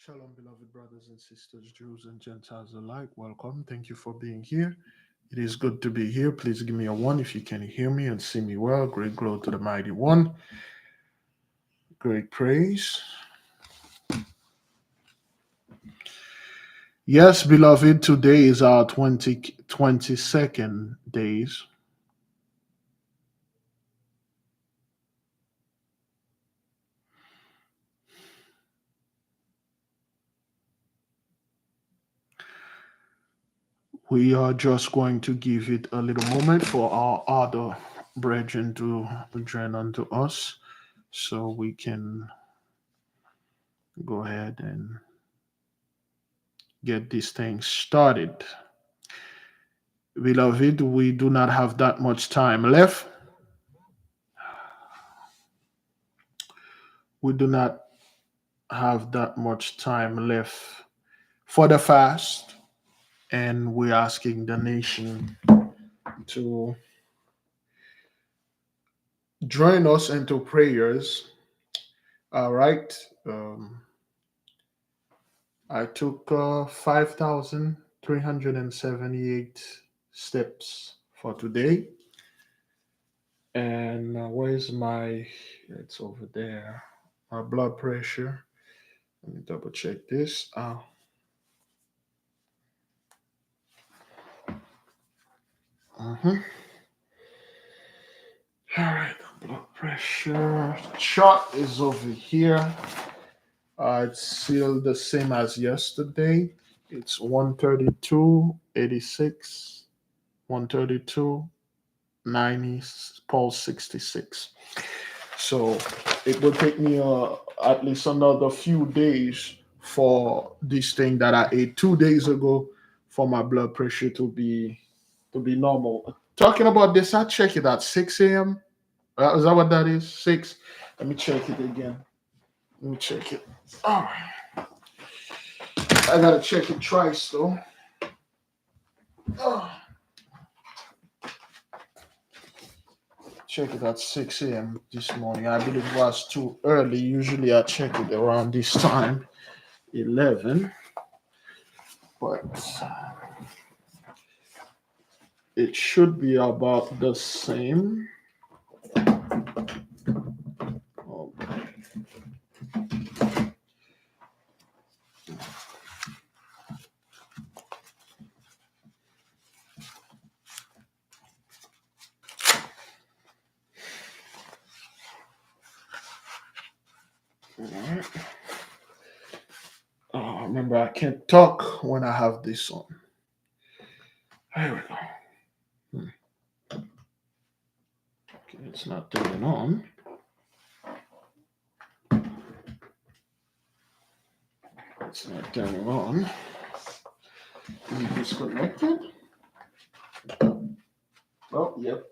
Shalom, beloved brothers and sisters, Jews and Gentiles alike. Welcome. Thank you for being here. It is good to be here. Please give me a one if you can hear me and see me well. Great glory to the mighty one. Great praise. Yes, beloved, today is our 22nd days. We are just going to give it a little moment for our other brethren to join unto us so we can go ahead and get this thing started. Beloved, we do not have that much time left. We do not have that much time left for the fast, and we're asking the nation to join us into prayers. All right. I took 5,378 steps for today. And where's my, it's over there, my blood pressure. Let me double check this. Uh-huh. All right, blood pressure chart is over here. It's still the same as yesterday. It's 132/86, 132/90, pulse 66. So it will take me at least another few days for this thing that I ate 2 days ago for my blood pressure to be normal. Talking about this, I check it at 6 a.m. Is that what that is? 6. Let me check it again. Let me check it. Oh, I gotta check it twice though. Oh, check it at 6 a.m. this morning. I believe it was too early. Usually I check it around this time, 11. But it should be about the same. Oh, all right. Remember, I can't talk when I have this on. Here we go. Okay, it's not turning on. It's not turning on. Is it disconnected? Oh, yep.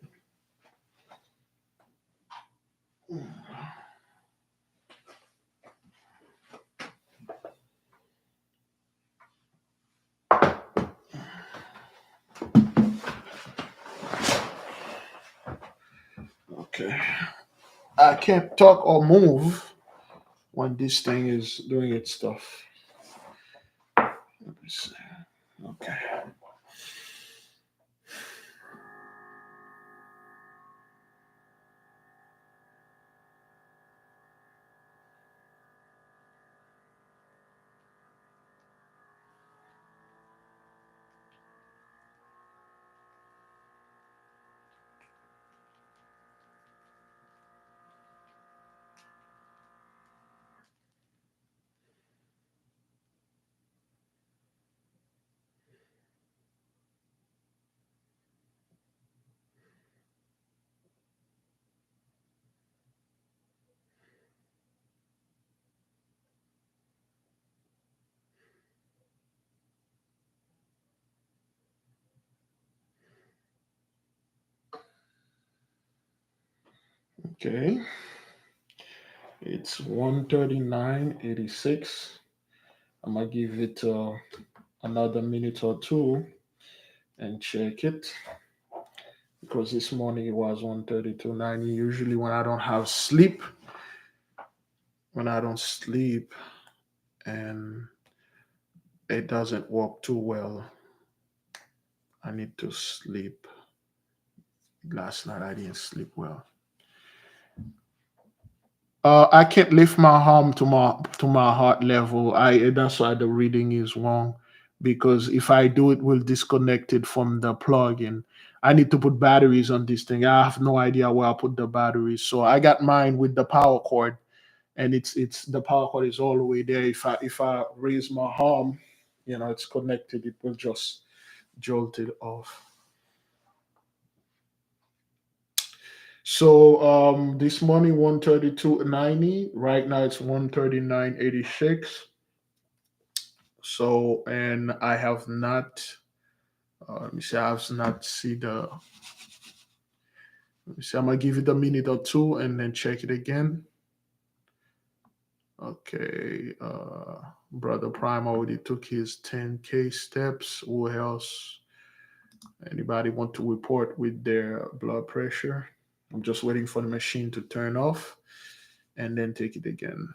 Okay. I can't talk or move when this thing is doing its stuff. Let me see. Okay. Okay. It's 139.86. I'm gonna give it another minute or two and check it because this morning it was 132.90. Usually when I don't sleep, and it doesn't work too well. I need to sleep. Last night I didn't sleep well. I can't lift my arm to my heart level. I That's why the reading is wrong, because if I do, it will disconnect it from the plug-in. I need to put batteries on this thing. I have no idea where I put the batteries, so I got mine with the power cord, and it's the power cord is all the way there. If I raise my arm, it's connected. It will just jolt it off. So this morning 132.90. Right now it's 139.86. So, and I have not. Let me see. I have not see the. Let me see. I'm gonna give it a minute or two and then check it again. Okay. Brother Prime already took his 10K steps. Who else? Anybody want to report with their blood pressure? I'm just waiting for the machine to turn off and then take it again.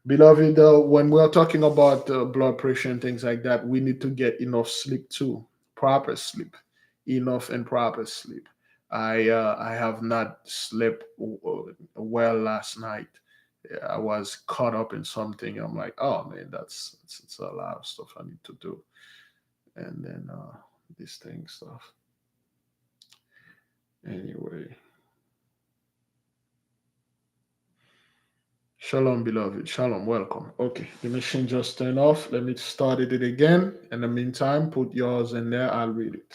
Beloved, when we're talking about blood pressure and things like that, we need to get enough sleep too, proper sleep, enough and proper sleep. I have not slept well last night. Yeah, I was caught up in something. I'm like, oh man, that's a lot of stuff I need to do, and then this thing stuff. Anyway, shalom, beloved. Shalom, welcome. Okay, the machine just turned off. Let me start it again. In the meantime, put yours in there. I'll read it.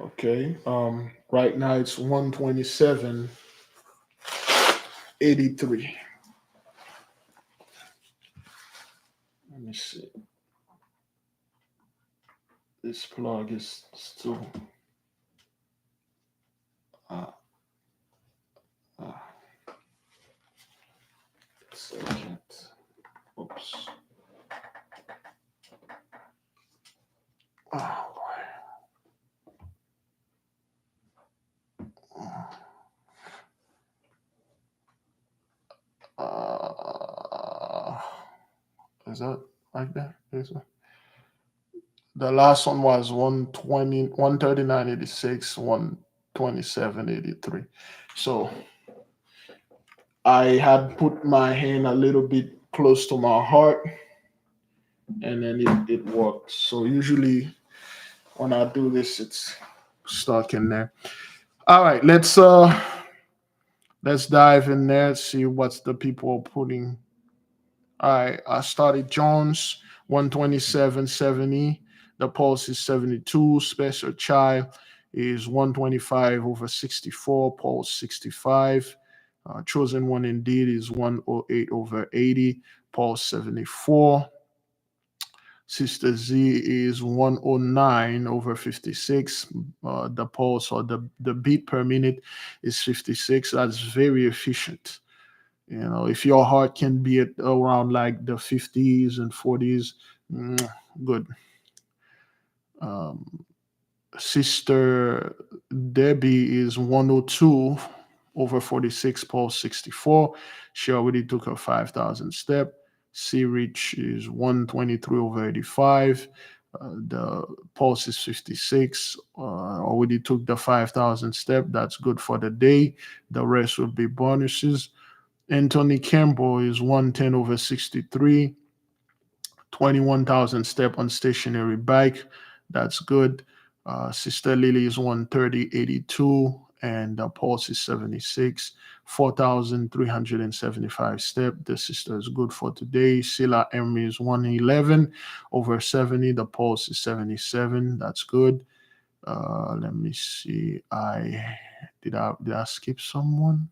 Okay. Right now it's 127.83. Let me see. This plug is still. Uh, uh, second. Oops. Oh boy. Uh, is that like that? The last one was 120, 139.86, 127.83. So I had put my hand a little bit close to my heart, and then it worked. So usually when I do this, it's stuck in there. All right, let's dive in there, see what's the people are putting. All right, I started Jones 127.70. The pulse is 72. Special Child is 125 over 64. Pulse 65. Chosen One Indeed is 108 over 80. Pulse 74. Sister Z is 109 over 56. The pulse or the beat per minute is 56. That's very efficient. If your heart can be at around like the 50s and 40s, good. Um, Sister Debbie is 102 over 46, pulse 64. She already took her 5,000 step. C Rich is 123 over 85. The pulse is 56. Already took the 5,000 step. That's good for the day. The rest will be bonuses. Anthony Campbell is 110 over 63, 21,000 step on stationary bike. That's good. Sister Lily is 130, 82. and the pulse is 76, 4,375 step. The sister is good for today. Sila M is 111 over 70. The pulse is 77. That's good. Let me see. I skip someone?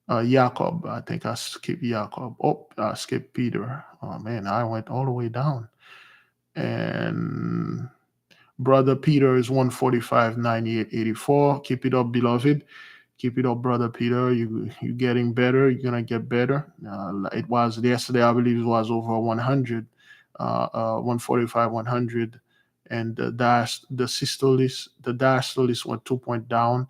Jacob. I think I skipped Jacob. Oh, I skipped Peter. Oh man, I went all the way down. And Brother Peter is 145, 98, 84. Keep it up, beloved. Keep it up, Brother Peter. You getting better. You're gonna get better. It was yesterday, I believe it was over 100, 145, 100, and the systolis, the diastolis went 2 point down.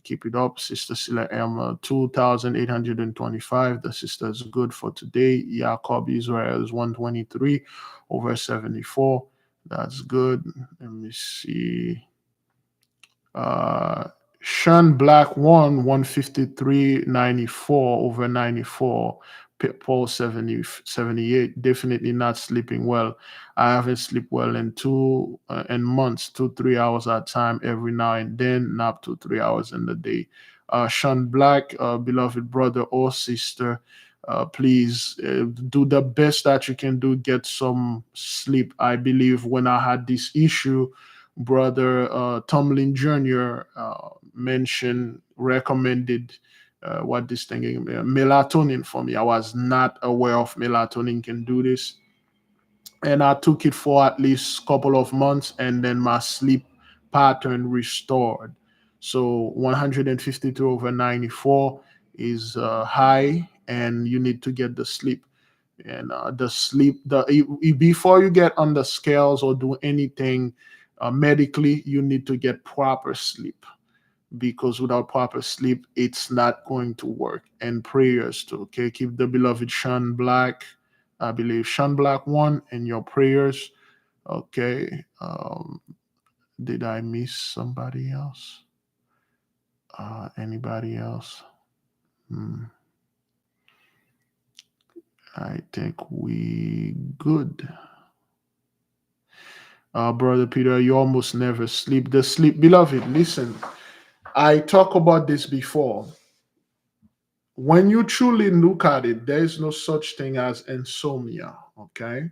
Keep it up, Sister Silla Emma, 2,825. The sister is good for today. Jacob Israel is 123 over 74. That's good. Let me see. Uh, Sean Black won 153.94 over 94. Paul 78. Definitely not sleeping well. I haven't slept well in months, 2-3 hours at a time every now and then, nap 2-3 hours in the day. Sean Black, beloved brother or sister, please do the best that you can do. Get some sleep. I believe when I had this issue, brother Tomlin Jr. Recommended what this thing is, melatonin for me. I was not aware of melatonin can do this, and I took it for at least a couple of months, and then my sleep pattern restored. So 152 over 94 is high, and you need to get the sleep. And the sleep, before you get on the scales or do anything medically, you need to get proper sleep, because without proper sleep, it's not going to work. And prayers too. Okay, keep the beloved Sean Black, I believe Sean Black one, in your prayers. Okay. Did I miss somebody else? Anybody else? Hmm. I think we good. Brother Peter, you almost never sleep. The sleep, beloved, listen, I talk about this before. When you truly look at it, there is no such thing as insomnia. Okay.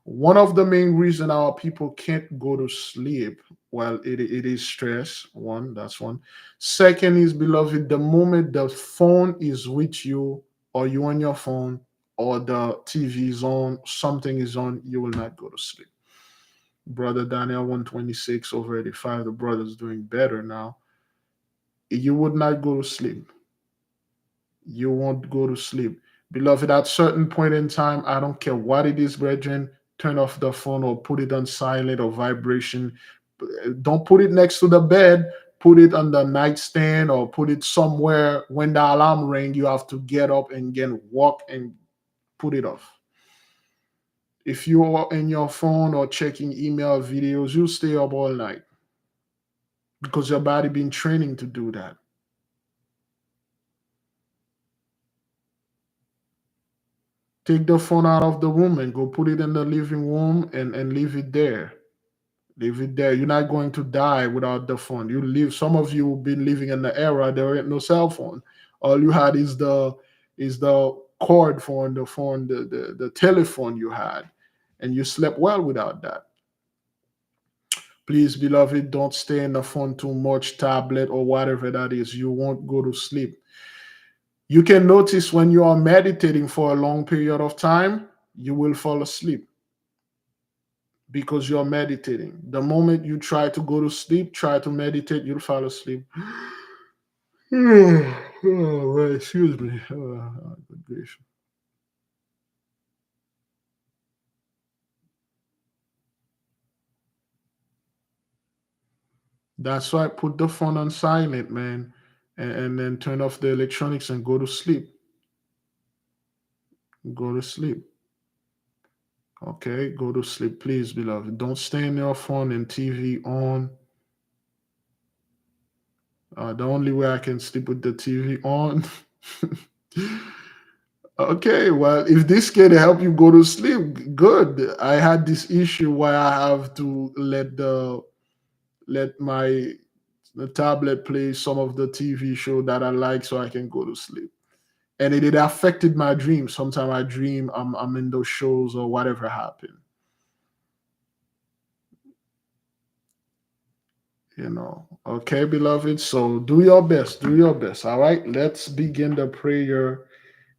One of the main reason our people can't go to sleep, well, it is stress. One, that's one. Second is, beloved, the moment the phone is with you, or you on your phone, or the TV is on, something is on, you will not go to sleep. Brother Daniel 126 over 85, the brother's doing better now. You would not go to sleep. You won't go to sleep. Beloved, at certain point in time, I don't care what it is, brethren, turn off the phone or put it on silent or vibration. Don't put it next to the bed. Put it on the nightstand or put it somewhere. When the alarm ring, you have to get up and again walk and put it off. If you are in your phone or checking email videos, you stay up all night because your body been training to do that. Take the phone out of the room and go put it in the living room and leave it there. Leave it there. You're not going to die without the phone. You live. Some of you been living in the era there ain't no cell phone. All you had is the cord phone, the telephone you had, and you slept well without that. Please, beloved, don't stay in the phone too much, tablet or whatever that is. You won't go to sleep. You can notice when you are meditating for a long period of time, you will fall asleep because you're meditating. The moment you try to go to sleep, try to meditate, you'll fall asleep. Oh, excuse me. Good grief. That's why put the phone on silent, man, and then turn off the electronics and go to sleep. Go to sleep. Okay, go to sleep, please, beloved. Don't stay in your phone and TV on. The only way I can sleep with the TV on. Okay, well, if this can help you go to sleep, good. I had this issue where I have to let my The tablet plays some of the TV show that I like so I can go to sleep. And it affected my dreams. Sometimes I dream I'm in those shows or whatever happened. Okay, beloved. So do your best. Do your best. All right. Let's begin the prayer.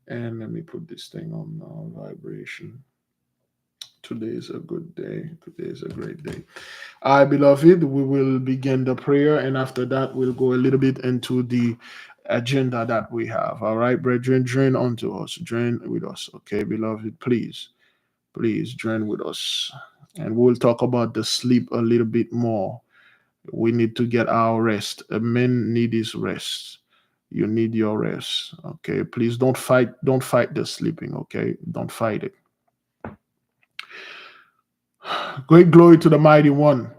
And let me put this thing on vibration. Today is a good day. Today is a great day. All right, beloved. We will begin the prayer. And after that, we'll go a little bit into the agenda that we have. All right, brethren, join unto us. Join with us. Okay, beloved. Please join with us. And we'll talk about the sleep a little bit more. We need to get our rest. A man need his rest. You need your rest. Okay. Please don't fight the sleeping. Okay. Don't fight it. Great glory to the mighty one.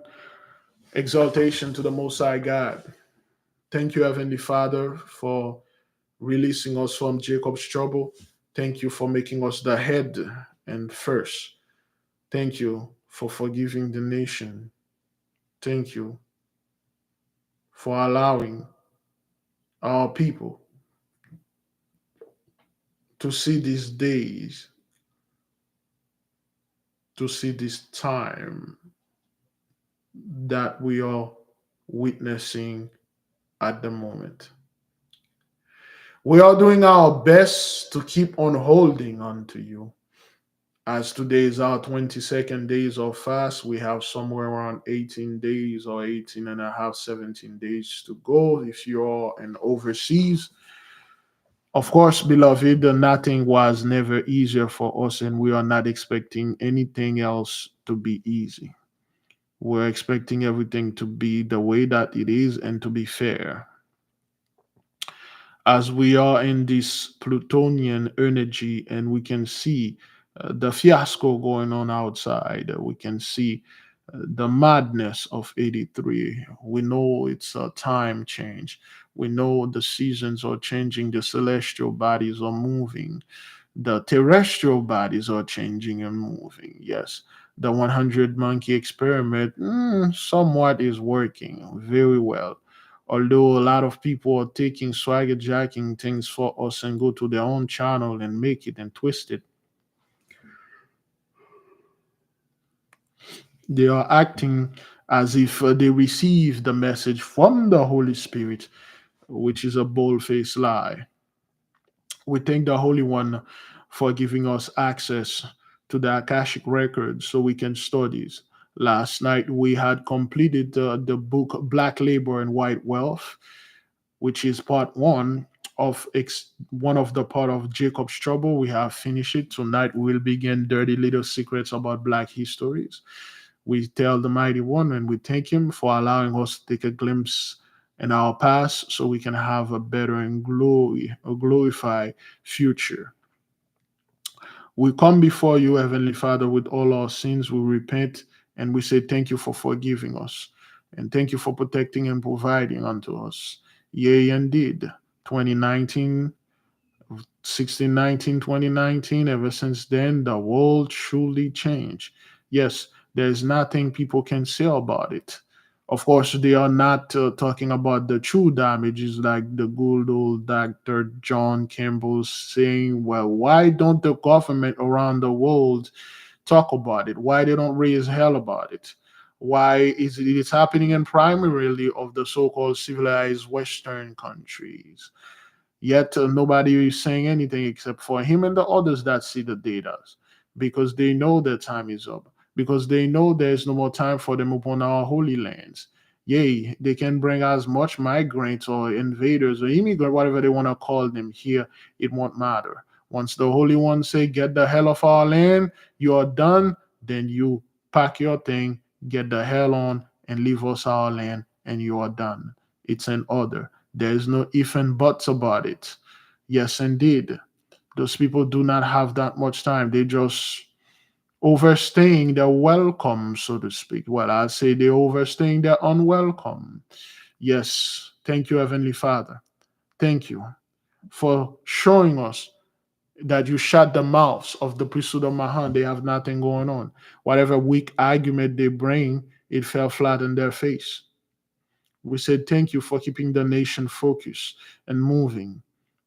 Exaltation to the most high God. Thank you, Heavenly Father, for releasing us from Jacob's trouble. Thank you for making us the head and first. Thank you for forgiving the nation. Thank you for allowing our people to see these days, to see this time that we are witnessing at the moment. We are doing our best to keep on holding on to you. As today is our 22nd days of fast, we have somewhere around 18 days or 18 and a half, 17 days to go if you're in overseas. Of course, beloved, nothing was never easier for us, and we are not expecting anything else to be easy. We're expecting everything to be the way that it is and to be fair. As we are in this Plutonian energy and we can see the fiasco going on outside, we can see the madness of 83. We know it's a time change. We know the seasons are changing, the celestial bodies are moving, the terrestrial bodies are changing and moving. Yes, the 100 monkey experiment somewhat is working very well. Although a lot of people are taking swagger jacking things for us and go to their own channel and make it and twist it, they are acting as if they receive the message from the Holy Spirit, which is a bold faced lie. We thank the Holy One for giving us access to the Akashic records so we can study. Last night we had completed the book Black Labor and White Wealth, which is part one of one of the part of Jacob's trouble. We have finished it. Tonight we will begin Dirty Little Secrets about Black histories. We tell the Mighty One and we thank Him for allowing us to take a glimpse in our past so we can have a better and a glorified future. We come before you, Heavenly Father, with all our sins. We repent and we say thank you for forgiving us. And thank you for protecting and providing unto us. Yea, indeed. 2019, 1619, 2019, ever since then, the world truly changed. Yes, there's nothing people can say about it. Of course, they are not talking about the true damages like the good old Dr. John Campbell saying, well, why don't the government around the world talk about it? Why they don't raise hell about it? Why is it it's happening in primarily of the so-called civilized Western countries? Yet nobody is saying anything except for him and the others that see the data because they know their time is up, because they know there's no more time for them upon our holy lands. Yea, they can bring as much migrants or invaders or immigrant, whatever they want to call them here, it won't matter. Once the Holy One say, get the hell off our land, you are done, then you pack your thing, get the hell on, and leave us our land, and you are done. It's an order. There's no if and buts about it. Yes, indeed. Those people do not have that much time. They just overstaying their welcome, so to speak. Well, I'd say they're overstaying their unwelcome. Yes, thank you, Heavenly Father. Thank you for showing us that you shut the mouths of the priesthood of Mahan. They have nothing going on. Whatever weak argument they bring, it fell flat in their face. We said thank you for keeping the nation focused and moving.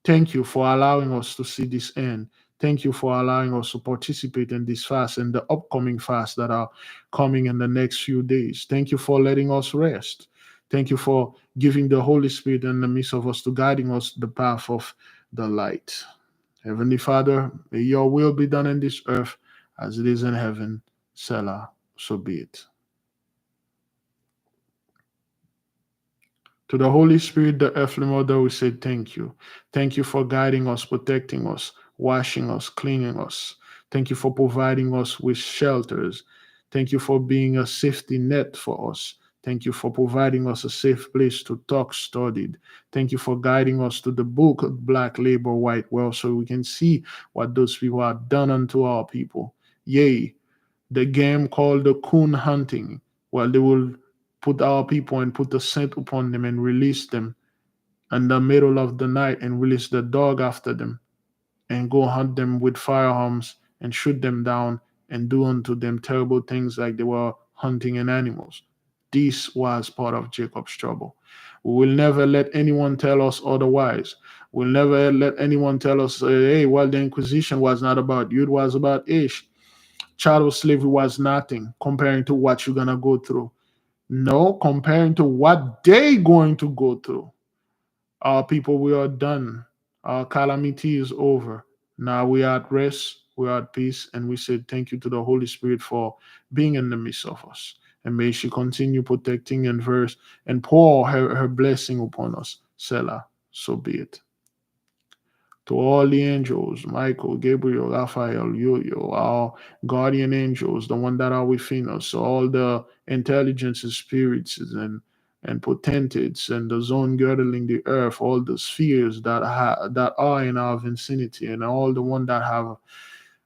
Thank you for allowing us to see this end. Thank you for allowing us to participate in this fast and the upcoming fast that are coming in the next few days. Thank you for letting us rest. Thank you for giving the Holy Spirit in the midst of us to guiding us the path of the light. Heavenly Father, may your will be done in this earth as it is in heaven. Selah, so be it. To the Holy Spirit, the earthly mother, we say thank you. Thank you for guiding us, protecting us, washing us, cleaning us. Thank you for providing us with shelters. Thank you for being a safety net for us. Thank you for providing us a safe place to talk studied. Thank you for guiding us to the book of Black Labor, White Wealth so we can see what those people have done unto our people. Yea, the game called the coon hunting, well, they will put our people and put the scent upon them and release them in the middle of the night and release the dog after them and go hunt them with firearms and shoot them down and do unto them terrible things like they were hunting an animals. This was part of Jacob's trouble. We will never let anyone tell us otherwise. We'll never let anyone tell us, hey, well, the Inquisition was not about you, it was about Ish. Chattel slavery was nothing comparing to what you're gonna go through. No, comparing to what they going to go through. Our people, we are done. Our calamity is over. Now we are at rest, we are at peace, and we say thank you to the Holy Spirit for being in the midst of us. And may she continue protecting and verse and pour her blessing upon us. Selah, so be it. To all the angels, Michael, Gabriel, Raphael, Yo-Yo, our guardian angels, the one that are within us, all the intelligences, spirits, and potentates, and the zone girdling the earth, all the spheres that are in our vicinity, and all the one that have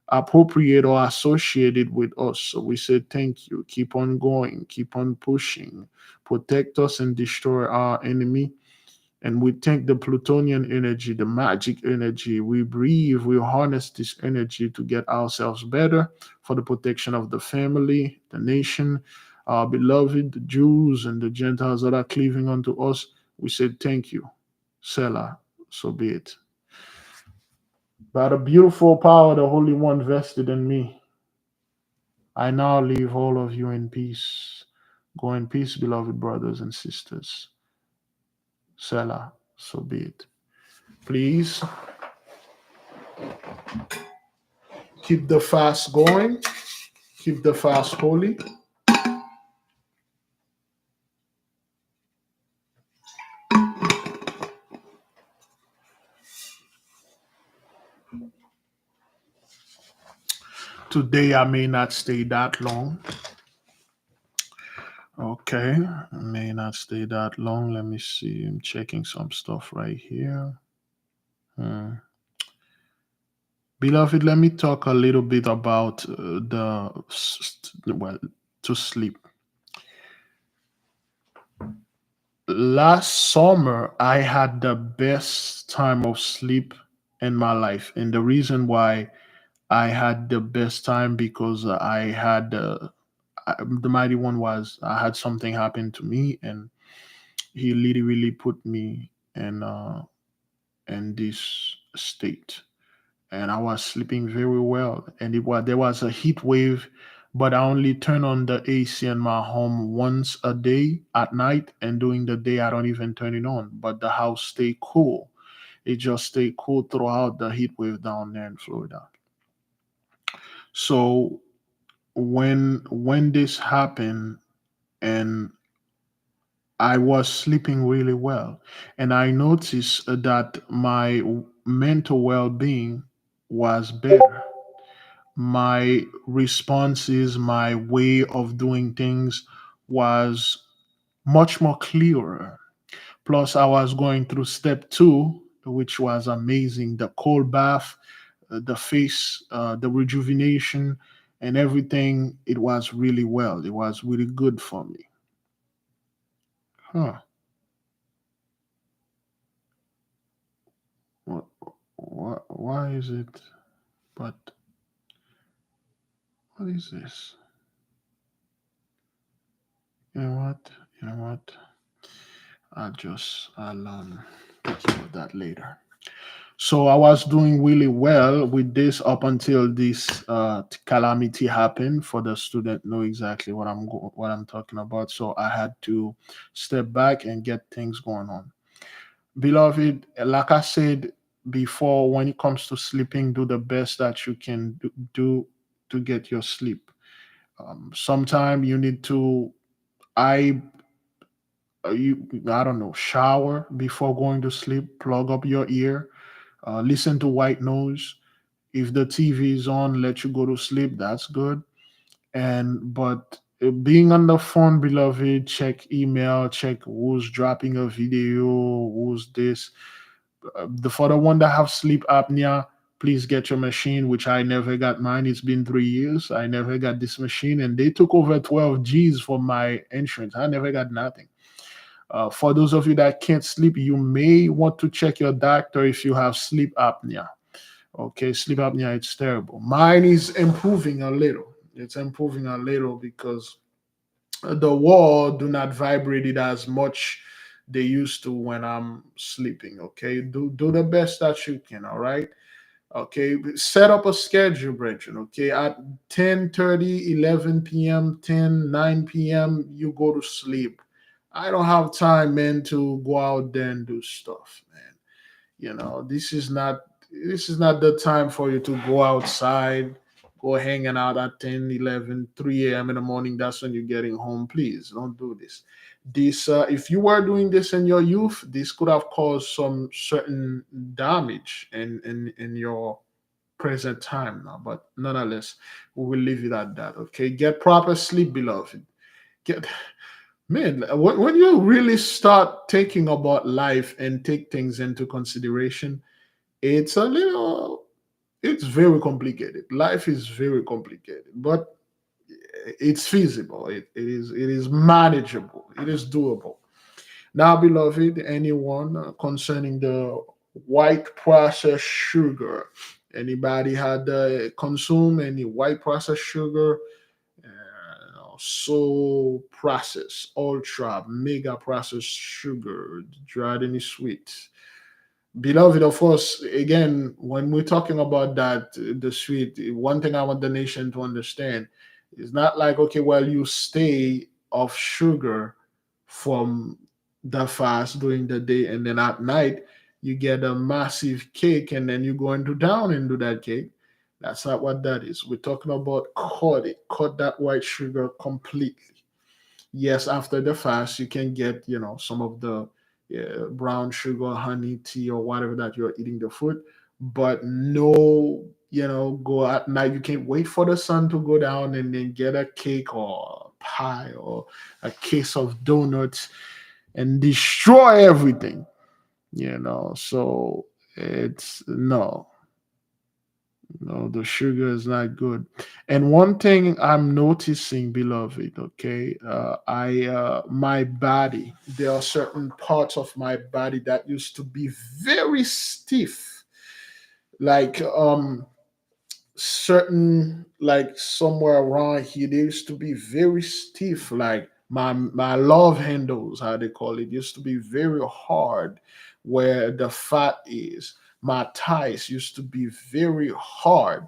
appropriate or associated with us. So we say thank you. Keep on going, keep on pushing, protect us and destroy our enemy, and we take the Plutonian energy, the magic energy. We breathe, we harness this energy to get ourselves better for the protection of the family, the nation, our beloved, the Jews and the Gentiles that are cleaving unto us. We say thank you. Selah, so be it. By the beautiful power of the Holy One vested in me, I now leave all of you in peace. Go in peace, beloved brothers and sisters. Selah, so be it. Please keep the fast going, keep the fast holy. Today I may not stay that long. Okay, I may not stay that long. Let me see. I'm checking some stuff right here. Hmm. Beloved, let me talk a little bit about well, to sleep. Last summer, I had the best time of sleep in my life. And the reason why I had the best time because I had the mighty one was I had something happen to me, and he literally put me in this state, and I was sleeping very well. And it was there was a heat wave, but I only turn on the AC in my home once a day at night, and during the day I don't even turn it on. But the house stay cool. It just stay cool throughout the heat wave down there in Florida. So when this happened, and I was sleeping really well, and I noticed that my mental well-being was better. My responses, my way of doing things was much more clearer. Plus, I was going through step two, which was amazing. The cold bath, the face, the rejuvenation, and everything. It was really well. It was really good for me. Huh. What, why is it? But what is this? You know what? You know what? I'll take care of that later. So I was doing really well with this up until this calamity happened. For the student, know exactly what I'm talking about. So I had to step back and get things going on. Beloved, like I said before, when it comes to sleeping, do the best that you can do to get your sleep. Sometime you need to I I don't know, shower before going to sleep, plug up your ear, listen to white noise. If the TV is on, let you go to sleep. That's good. And but being on the phone, beloved, check email, check who's dropping a video, who's this. The for the one that have sleep apnea, please get your machine, which I never got mine. It's been 3 years. I never got this machine, and they took over 12 G's for my insurance. I never got nothing. For those of you that can't sleep, you may want to check your doctor if you have sleep apnea. Okay, sleep apnea, it's terrible. Mine is improving a little. It's improving a little because the wall do not vibrate it as much they used to when I'm sleeping. Okay, do the best that you can. All right. Okay, set up a schedule, Brethren. Okay, at 10:30, 11 p.m., 10, 9 p.m., you go to sleep. I don't have time, man, to go out there and do stuff, man. This is not the time for you to go outside, go hanging out at 10, 11, 3 a.m. in the morning. That's when you're getting home. Please don't do this. If you were doing this in your youth, this could have caused some certain damage in your present time now. But nonetheless, we will leave it at that. Okay, get proper sleep, beloved. Get Man, when you really start thinking about life and take things into consideration, it's a little, it's very complicated. Life is very complicated, but it's feasible. It is manageable. It is doable. Now, beloved, anyone concerning the white processed sugar, anybody had consumed any white processed sugar? So processed, ultra, mega processed sugar, dried any sweet. Beloved of us, again, when we're talking about that, the sweet, one thing I want the nation to understand is not like, okay, well, you stay off sugar from the fast during the day, and then at night, you get a massive cake, and then you go into town and do that cake. That's not what that is. We're talking about cut it, cut that white sugar completely. Yes, after the fast, you can get, some of the brown sugar, honey, tea, or whatever that you're eating the food, but no, go at night. You can't wait for the sun to go down and then get a cake or a pie or a case of donuts and destroy everything. So it's no. No, the sugar is not good. And one thing I'm noticing, beloved, okay, my body, there are certain parts of my body that used to be very stiff, like certain, like somewhere around here, they used to be very stiff, like my love handles, how they call it, used to be very hard where the fat is. My thighs used to be very hard.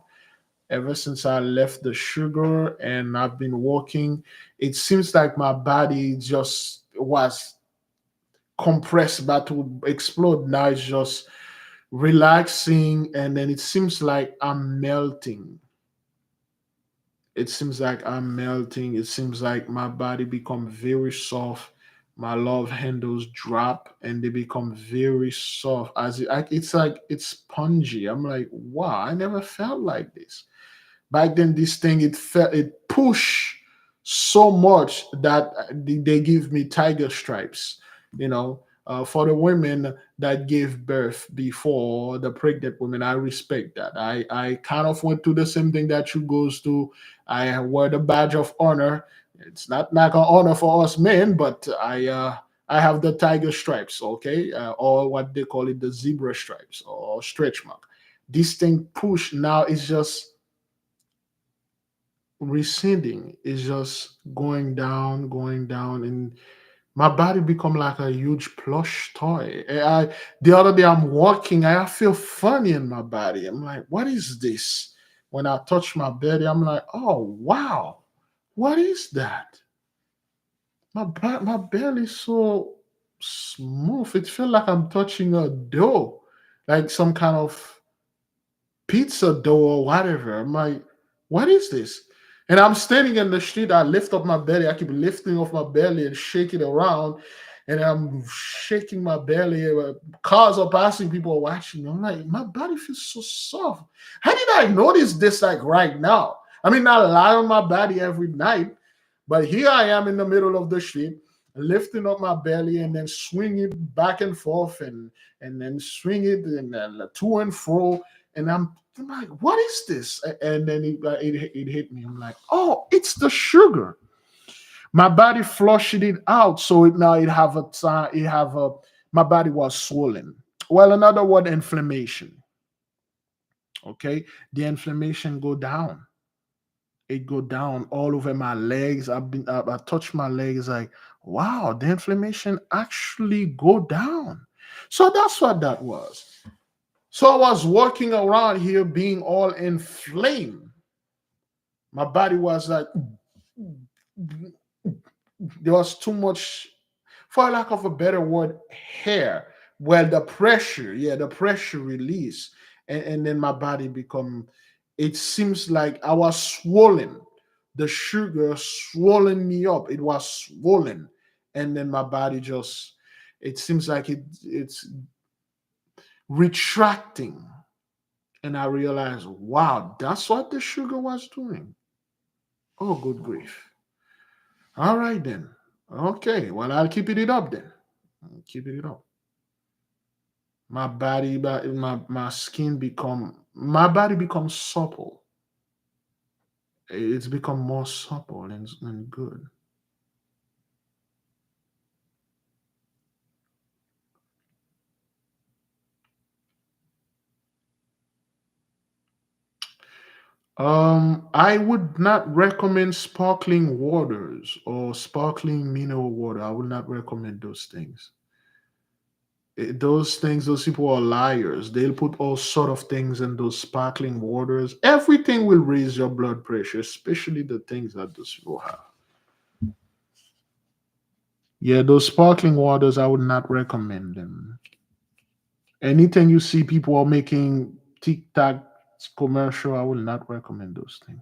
Ever since I left the sugar and I've been walking, it seems like my body just was compressed, about to explode. Now it's just relaxing, and then it seems like I'm melting. It seems like I'm melting. It seems like my body become very soft. My love handles drop and they become very soft. It's like it's spongy. I'm like, wow, I never felt like this. Back then, this thing it push so much that they give me tiger stripes. For the women that gave birth before, the pregnant women, I respect that. I kind of went through the same thing that you goes to. I wear the badge of honor. It's not like an honor for us men, but I have the tiger stripes, okay, or what they call it, the zebra stripes or stretch mark. This thing push now is just receding, is just going down, and My body become like a huge plush toy. The other day I'm walking, I feel funny in my body. I'm like, what is this? When I touch my belly, I'm like, oh wow, what is that? My belly is so smooth. It feels like I'm touching a dough, like some kind of pizza dough or whatever. I'm like, what is this? And I'm standing in the street. I lift up my belly. I keep lifting off my belly and shake it around. And I'm shaking my belly. Cars are passing. People are watching. I'm like, my body feels so soft. How did I notice this like right now? I mean, I lie on my body every night, but here I am in the middle of the street, lifting up my belly and then swing it back and forth and then swing it and then to and fro. And I'm like, what is this? And then it hit me. I'm like, oh, it's the sugar. My body flushed it out, so now it have a time. It have a my body was swollen. Well, another word, inflammation. Okay, the inflammation go down. It go down all over my legs. I touch my legs like, wow, the inflammation actually go down. So that's what that was. So I was walking around here being all inflamed. My body was like, there was too much, for lack of a better word, hair. Well, the pressure, yeah, the pressure release, and then my body become. It seems like I was swollen. The sugar swollen me up. It was swollen, and then my body just. It seems like it's retracting, and I realized, wow, that's what the sugar was doing. Oh, good grief! All right then. Okay, well, I'll keep it up then. I'll keep it up. My body, my skin become, my body becomes supple. It's become more supple and good. I would not recommend sparkling waters or sparkling mineral water. I would not recommend those things. Those things, those people are liars. They'll put all sort of things in those sparkling waters. Everything will raise your blood pressure, especially the things that those people have. Yeah, those sparkling waters, I would not recommend them. Anything you see people are making TikTok commercial, I will not recommend those things.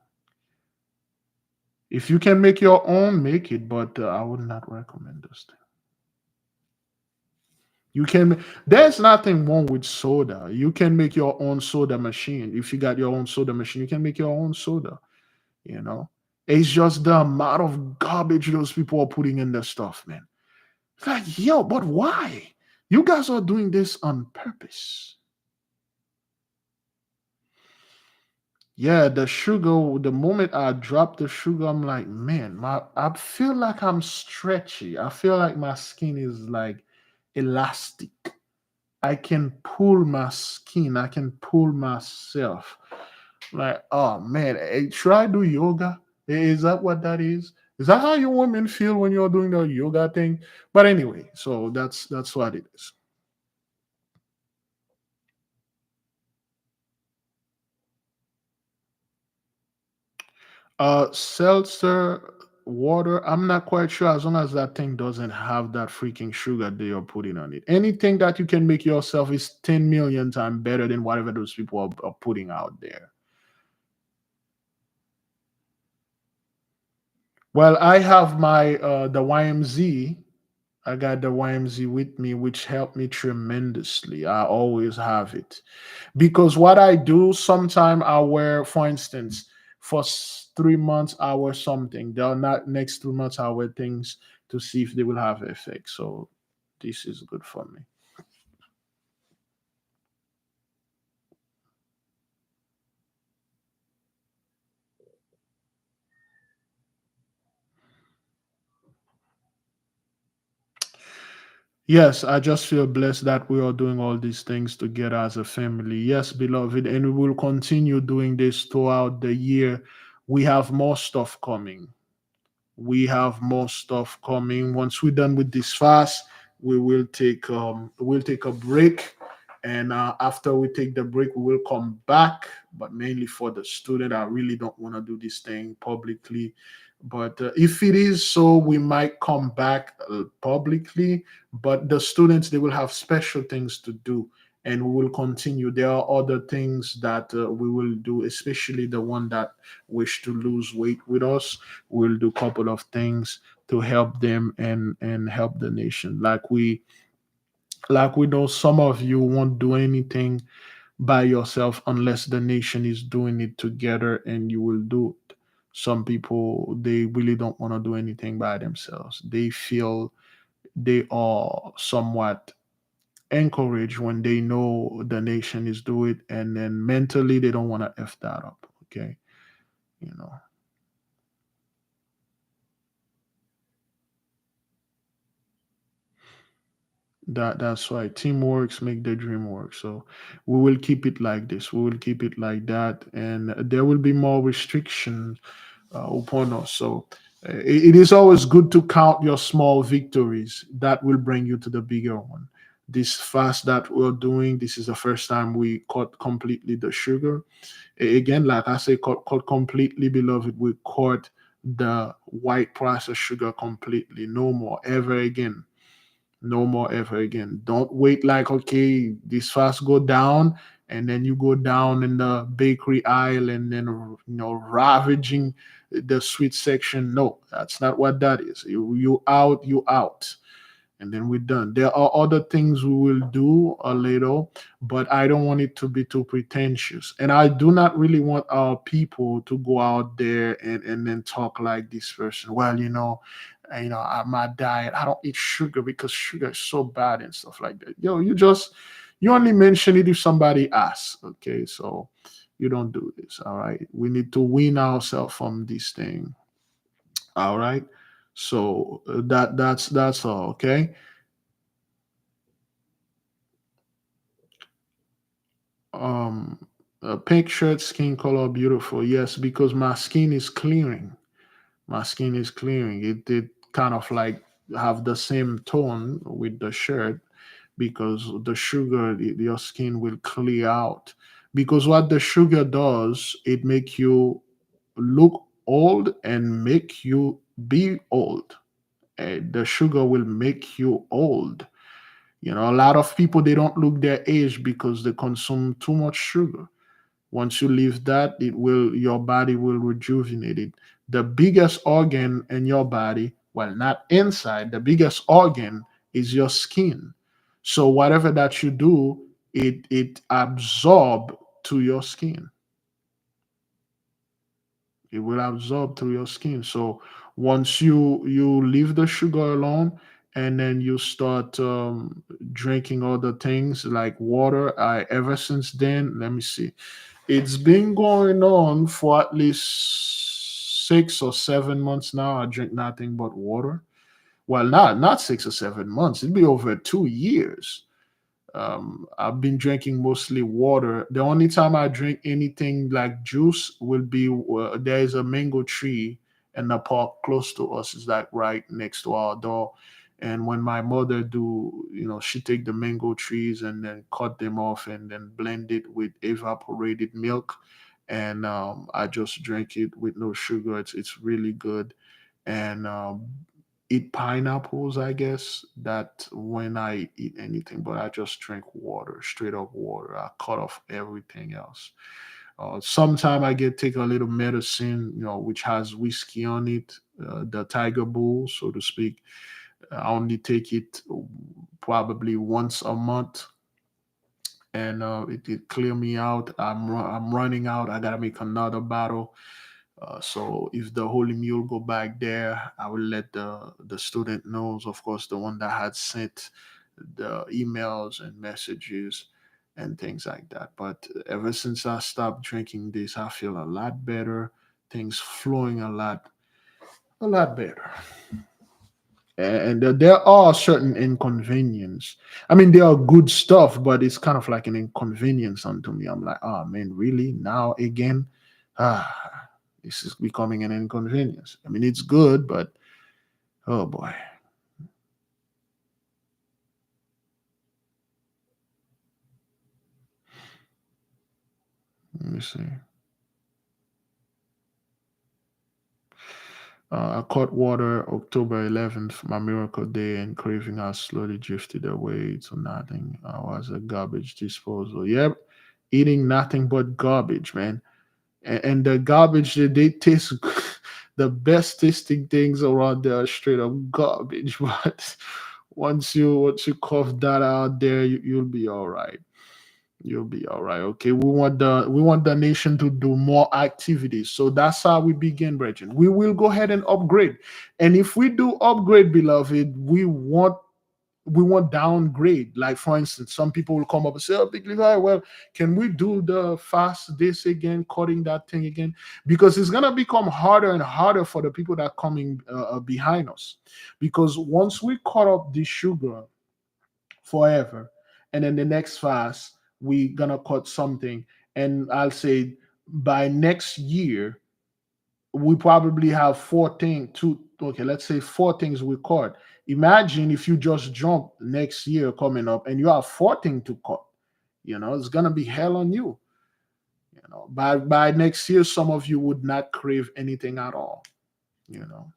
If you can make your own, make it, but I would not recommend those things. You can. There's nothing wrong with soda. You can make your own soda machine. If you got your own soda machine, you can make your own soda. You know, it's just the amount of garbage those people are putting in their stuff, man. It's like, yo, but why? You guys are doing this on purpose. Yeah, the sugar, the moment I drop the sugar, I'm like, man, I feel like I'm stretchy. I feel like my skin is like elastic. I can pull my skin, I can pull myself. Like, oh man, should I do yoga? Is that what that is? Is that how you women feel when you're doing the yoga thing? But anyway, so that's what it is. Seltzer water, I'm not quite sure as long as that thing doesn't have that freaking sugar they are putting on it. Anything that you can make yourself is 10 million times better than whatever those people are putting out there. Well, I have my the YMZ. I got the YMZ with me, which helped me tremendously. I always have it because what I do, sometime I wear, for instance, for 3 months I wear something. The not next 3 months I wear things to see if they will have effect. So this is good for me. Yes, I just feel blessed that we are doing all these things together as a family. Yes, beloved, and we will continue doing this throughout the year. We have more stuff coming. We have more stuff coming. Once we're done with this fast, we'll take a break, and after we take the break, we will come back. But mainly for the student, I really don't want to do this thing publicly. But if it is so, we might come back publicly. But the students, they will have special things to do, and we will continue. There are other things that we will do, especially the one that wish to lose weight with us. We'll do a couple of things to help them and help the nation. Like we know some of you won't do anything by yourself unless the nation is doing it together, and you will do it. Some people, they really don't want to do anything by themselves. They feel they are somewhat encouraged when they know the nation is doing it, and then mentally they don't want to f that up. Okay, you know. That's why teamworks make the dream work. So we will keep it like this. We will keep it like that, and there will be more restrictions upon us. So it is always good to count your small victories. That will bring you to the bigger one. This fast that we're doing, this is the first time we cut completely the sugar. Again, like I say, cut completely, beloved. We cut the white processed sugar completely. No more ever again. No more ever again. Don't wait like, okay, this fast go down, and then you go down in the bakery aisle and then ravaging the sweet section. No, that's not what that is. You out, you out, and then we're done. There are other things we will do a little, but I don't want it to be too pretentious. And I do not really want our people to go out there and then talk like this person. Well, my diet, I don't eat sugar because sugar is so bad and stuff like that. Yo, you only mention it if somebody asks. Okay, so you don't do this. All right, we need to wean ourselves from this thing. All right, so that's all. Okay. um Pink shirt, skin color, beautiful. Yes, because my skin is clearing. My skin is clearing. It kind of like have the same tone with the shirt, because the sugar, your skin will clear out. Because what the sugar does, it make you look old and make you be old. The sugar will make you old. A lot of people, they don't look their age because they consume too much sugar. Once you leave that, your body will rejuvenate it. The biggest organ in your body, well, not inside, the biggest organ is your skin. So whatever that you do, it absorb to your skin. It will absorb through your skin. So once you leave the sugar alone, and then you start drinking other things like water. I ever since then, let me see, it's been going on for at least 6 or 7 months now. I drink nothing but water. Well, not 6 or 7 months. It'd be over 2 years. I've been drinking mostly water. The only time I drink anything like juice will be there is a mango tree in the park close to us. It's like right next to our door. And when my mother do, she take the mango trees and then cut them off and then blend it with evaporated milk, and I just drink it with no sugar. It's really good. And eat pineapples, I guess. That when I eat anything, but I just drink water, straight up water. I cut off everything else. Sometime I get take a little medicine, which has whiskey on it, the Tiger Bull, so to speak. I only take it probably once a month, and it clear me out. I'm running out. I gotta make another bottle. So if the Holy Mule go back there, I will let the student knows, of course, the one that had sent the emails and messages and things like that. But ever since I stopped drinking this, I feel a lot better. Things flowing a lot better. And there are certain inconvenience. I mean, they are good stuff, but it's kind of like an inconvenience unto me. I'm like, oh man, really? Now again? Ah. This is becoming an inconvenience. I mean, it's good, but oh boy. Let me see. I caught water October 11th, my miracle day, and craving has slowly drifted away to nothing. I was a garbage disposal. Yep, eating nothing but garbage, man. And the garbage that they taste, the best tasting things around there are straight up garbage. But once you cough that out there, you'll be all right. You'll be all right. Okay. We want the nation to do more activities. So that's how we begin, brethren. We will go ahead and upgrade. And if we do upgrade, beloved, we want downgrade. Like for instance, some people will come up and say, "Oh, Big Levi, well, can we do the fast this again, cutting that thing again?" Because it's gonna become harder and harder for the people that are coming behind us. Because once we cut up the sugar forever. And then the next fast, we gonna cut something. And I'll say by next year, we probably have let's say four things we cut. Imagine if you just jump next year coming up and you have four things to cut. It's gonna be hell on you. By next year, some of you would not crave anything at all. You know.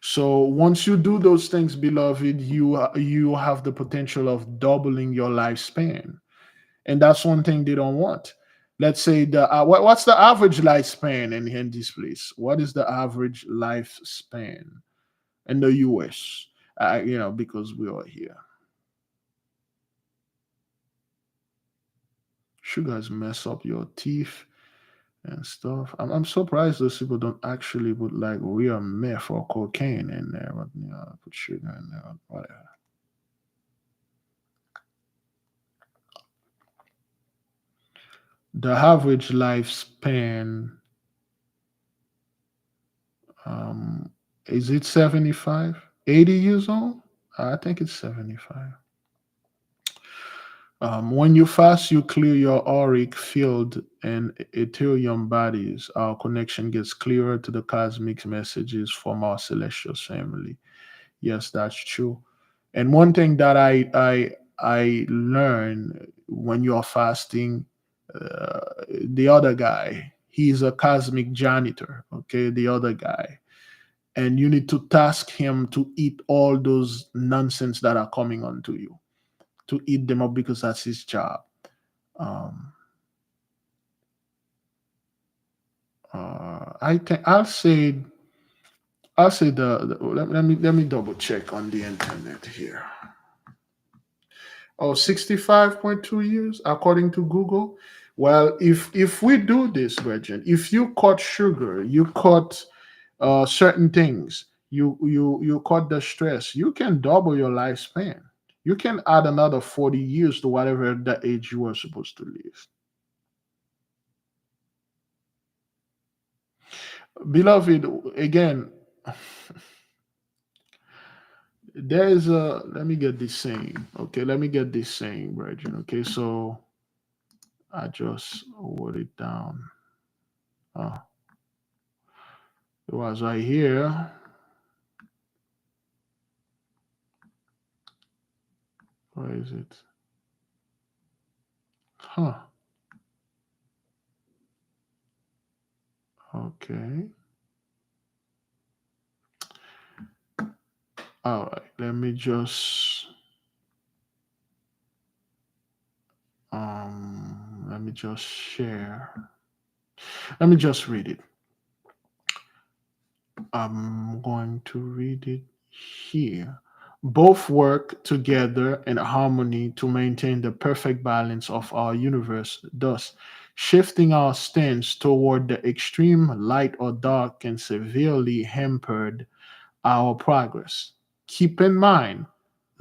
So once you do those things, beloved, you have the potential of doubling your lifespan, and that's one thing they don't want. Let's say what's the average lifespan in this place? What is the average lifespan in the U.S.? Because we are here. Sugars mess up your teeth and stuff. I'm surprised those people don't actually put like real meth or cocaine in there, but put sugar in there, whatever. The average lifespan, um, is it 75, 80 years old? I think it's 75. When you fast, you clear your auric field and Ethereum bodies. Our connection gets clearer to the cosmic messages from our celestial family. Yes, that's true. And one thing that I learned when you're fasting, the other guy, he's a cosmic janitor. Okay, the other guy, and you need to task him to eat all those nonsense that are coming onto you, to eat them up because that's his job. Um, I think I'll say let me double check on the internet here. Oh, 65.2 years according to Google. Well, if we do this, Regent, if you cut sugar, you cut certain things, you cut the stress, you can double your lifespan. You can add another 40 years to whatever the age you were supposed to live. Beloved, again, there is a let me get this saying. Okay, let me get this saying, Regent. Okay, so I just wrote it down. Uh, it was right here. Where is it? Huh. Okay. All right. Let me just share. Let me just read it. I'm going to read it here. Both work together in harmony to maintain the perfect balance of our universe, thus shifting our stance toward the extreme light or dark can severely hamper our progress. Keep in mind,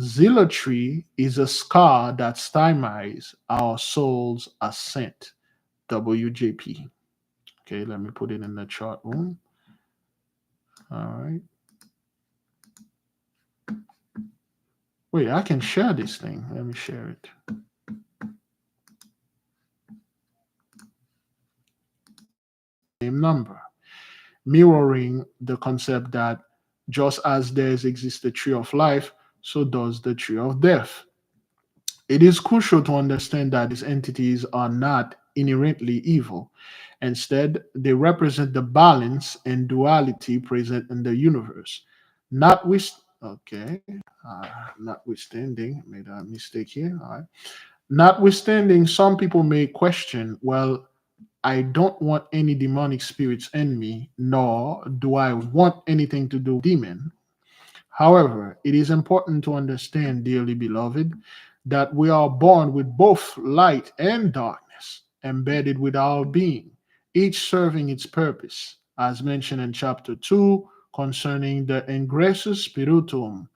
zealotry is a scar that stymies our soul's ascent. WJP. Okay, let me put it in the chart room. All right. Wait, I can share this thing. Let me share it. same number, mirroring the concept that just as there exists the tree of life, so does the tree of death. It is crucial to understand that these entities are not inherently evil. Instead, they represent the balance and duality present in the universe. Okay, notwithstanding, made a mistake here. All right. Notwithstanding, some people may question, well, I don't want any demonic spirits in me, nor do I want anything to do with demon. However, it is important to understand, dearly beloved, that we are born with both light and darkness embedded with our being, each serving its purpose, as mentioned in chapter 2 concerning the ingressus spirituum.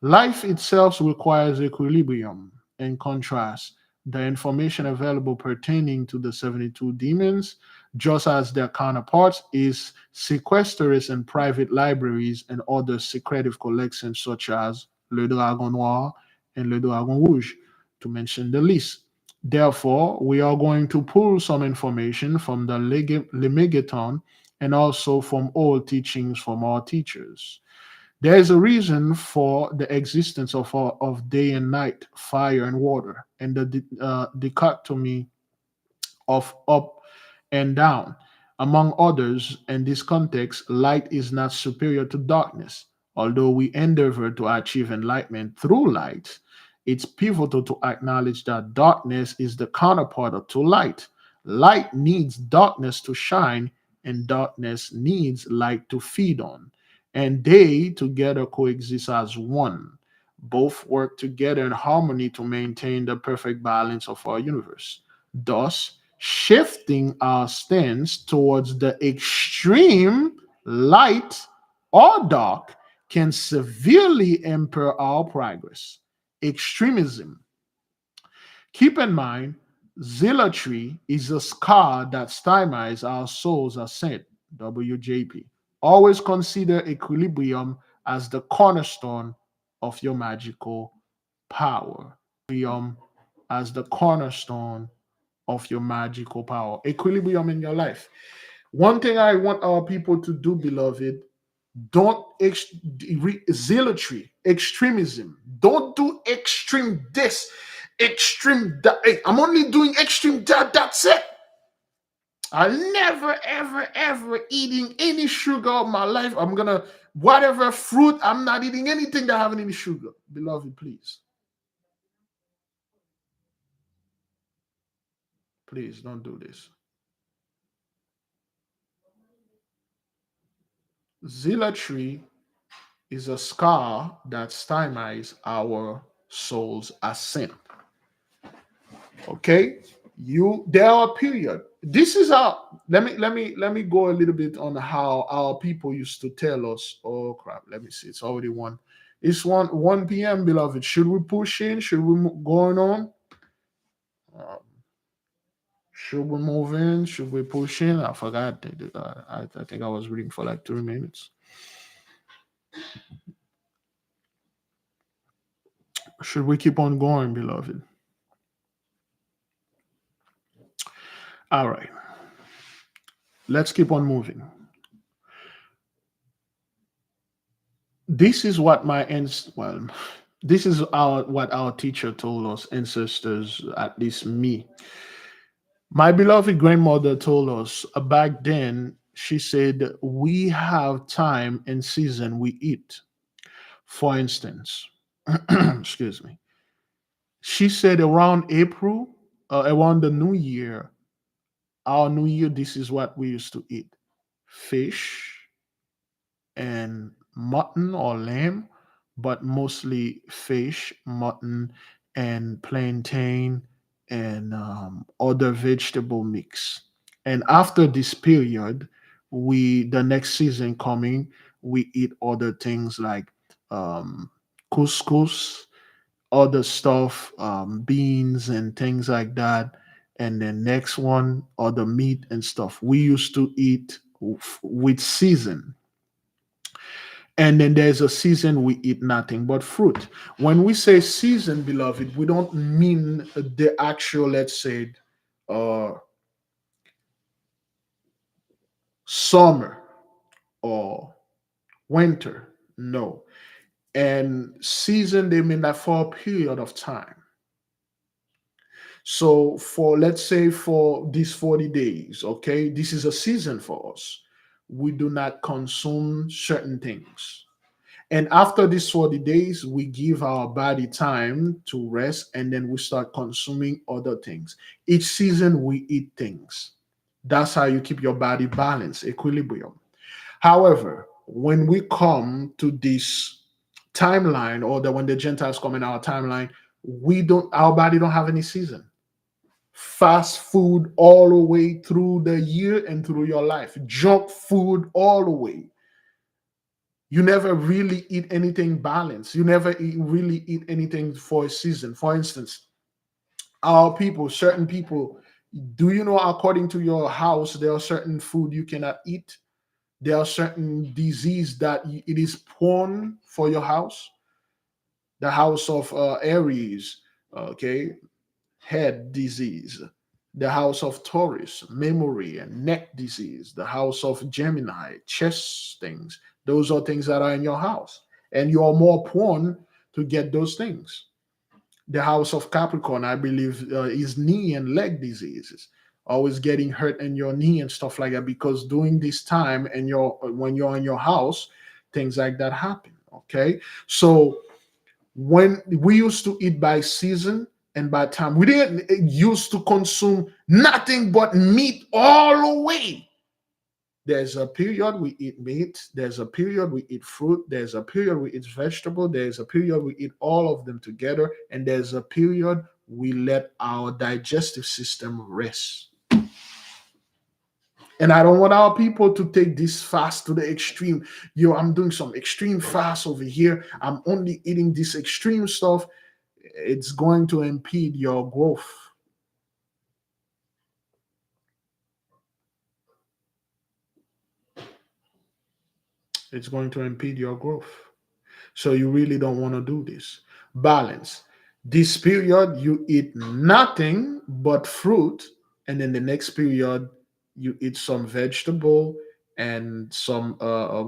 Life itself requires equilibrium. In contrast, the information available pertaining to the 72 demons, just as their counterparts, is sequestered in private libraries and other secretive collections such as Le Dragon Noir and Le Dragon Rouge, to mention the least. Therefore, we are going to pull some information from the Lemegeton and also from old teachings from our teachers. There is a reason for the existence of day and night, fire and water, and the dichotomy of up and down. Among others, in this context, light is not superior to darkness. Although we endeavor to achieve enlightenment through light, it's pivotal to acknowledge that darkness is the counterpart to light. Light needs darkness to shine, and darkness needs light to feed on. And they together coexist as one. Both work together in harmony to maintain the perfect balance of our universe. Thus, shifting our stance towards the extreme light or dark can severely impair our progress. Extremism. Keep in mind, zealotry is a scar that stymies our soul's ascent. WJP. Always consider equilibrium as the cornerstone of your magical power. Equilibrium as the cornerstone of your magical power. Equilibrium in your life. One thing I want our people to do, beloved, don't zealotry, extremism. Don't do extreme this, extreme that. Hey, I'm only doing extreme that. That's it. I'll never, ever, ever eating any sugar of my life. I'm gonna whatever fruit. I'm not eating anything that having any sugar. Beloved, please, please don't do this. Zealotry is a scar that stymies our soul's ascent. Okay, you there are a period. This is how. Let me go a little bit on how our people used to tell us. Oh crap! Let me see. It's already one. It's one p.m. Beloved. Should we push in? Should we going on? Um, should we move in? Should we push in? I forgot. I think I was reading for like 3 minutes. Should we keep on going, beloved? All right. Let's keep on moving. This is what well, this is our what our teacher told us, ancestors, at least me. My beloved grandmother told us back then. She said we have time and season we eat. For instance, excuse me. She said around April, around the New Year, our New Year. This is what we used to eat: fish and mutton or lamb, but mostly fish, mutton, and plantain and other vegetable mix. And after this period, we the next season coming, we eat other things like um, couscous, other stuff, beans and things like that. And then next one, other meat and stuff. We used to eat with season, and then there's a season we eat nothing but fruit. When we say season, beloved, we don't mean the actual, let's say, uh, summer or winter. No. And season, they mean that for a period of time. So for, let's say, for these 40 days, okay, this is a season for us. We do not consume certain things. And after these 40 days, we give our body time to rest and then we start consuming other things. Each season, we eat things. That's how you keep your body balanced, equilibrium. However, when we come to this timeline, or when the Gentiles come in our timeline, our body don't have any season. Fast food all the way through the year and through your life. Junk food all the way. You never really eat anything balanced. You never really eat anything for a season. For instance, our people, certain people, do you know, according to your house, there are certain food you cannot eat? There are certain disease that it is prone for your house. The house of Aries, okay, head disease. The house of Taurus, memory and neck disease. The house of Gemini, chest things. Those are things that are in your house, and you are more prone to get those things. The house of Capricorn, I believe, is knee and leg diseases. Always getting hurt in your knee and stuff like that, because during this time and when you're in your house, things like that happen. Okay, so when we used to eat by season and by time, we didn't used to consume nothing but meat all the way. There's a period we eat meat. There's a period we eat fruit. There's a period we eat vegetable. There's a period we eat all of them together. And there's a period we let our digestive system rest. And I don't want our people to take this fast to the extreme. Yo, I'm doing some extreme fast over here. I'm only eating this extreme stuff. It's going to impede your growth. It's going to impede your growth. So you really don't want to do this. Balance. This period, you eat nothing but fruit, and then the next period, you eat some vegetable and some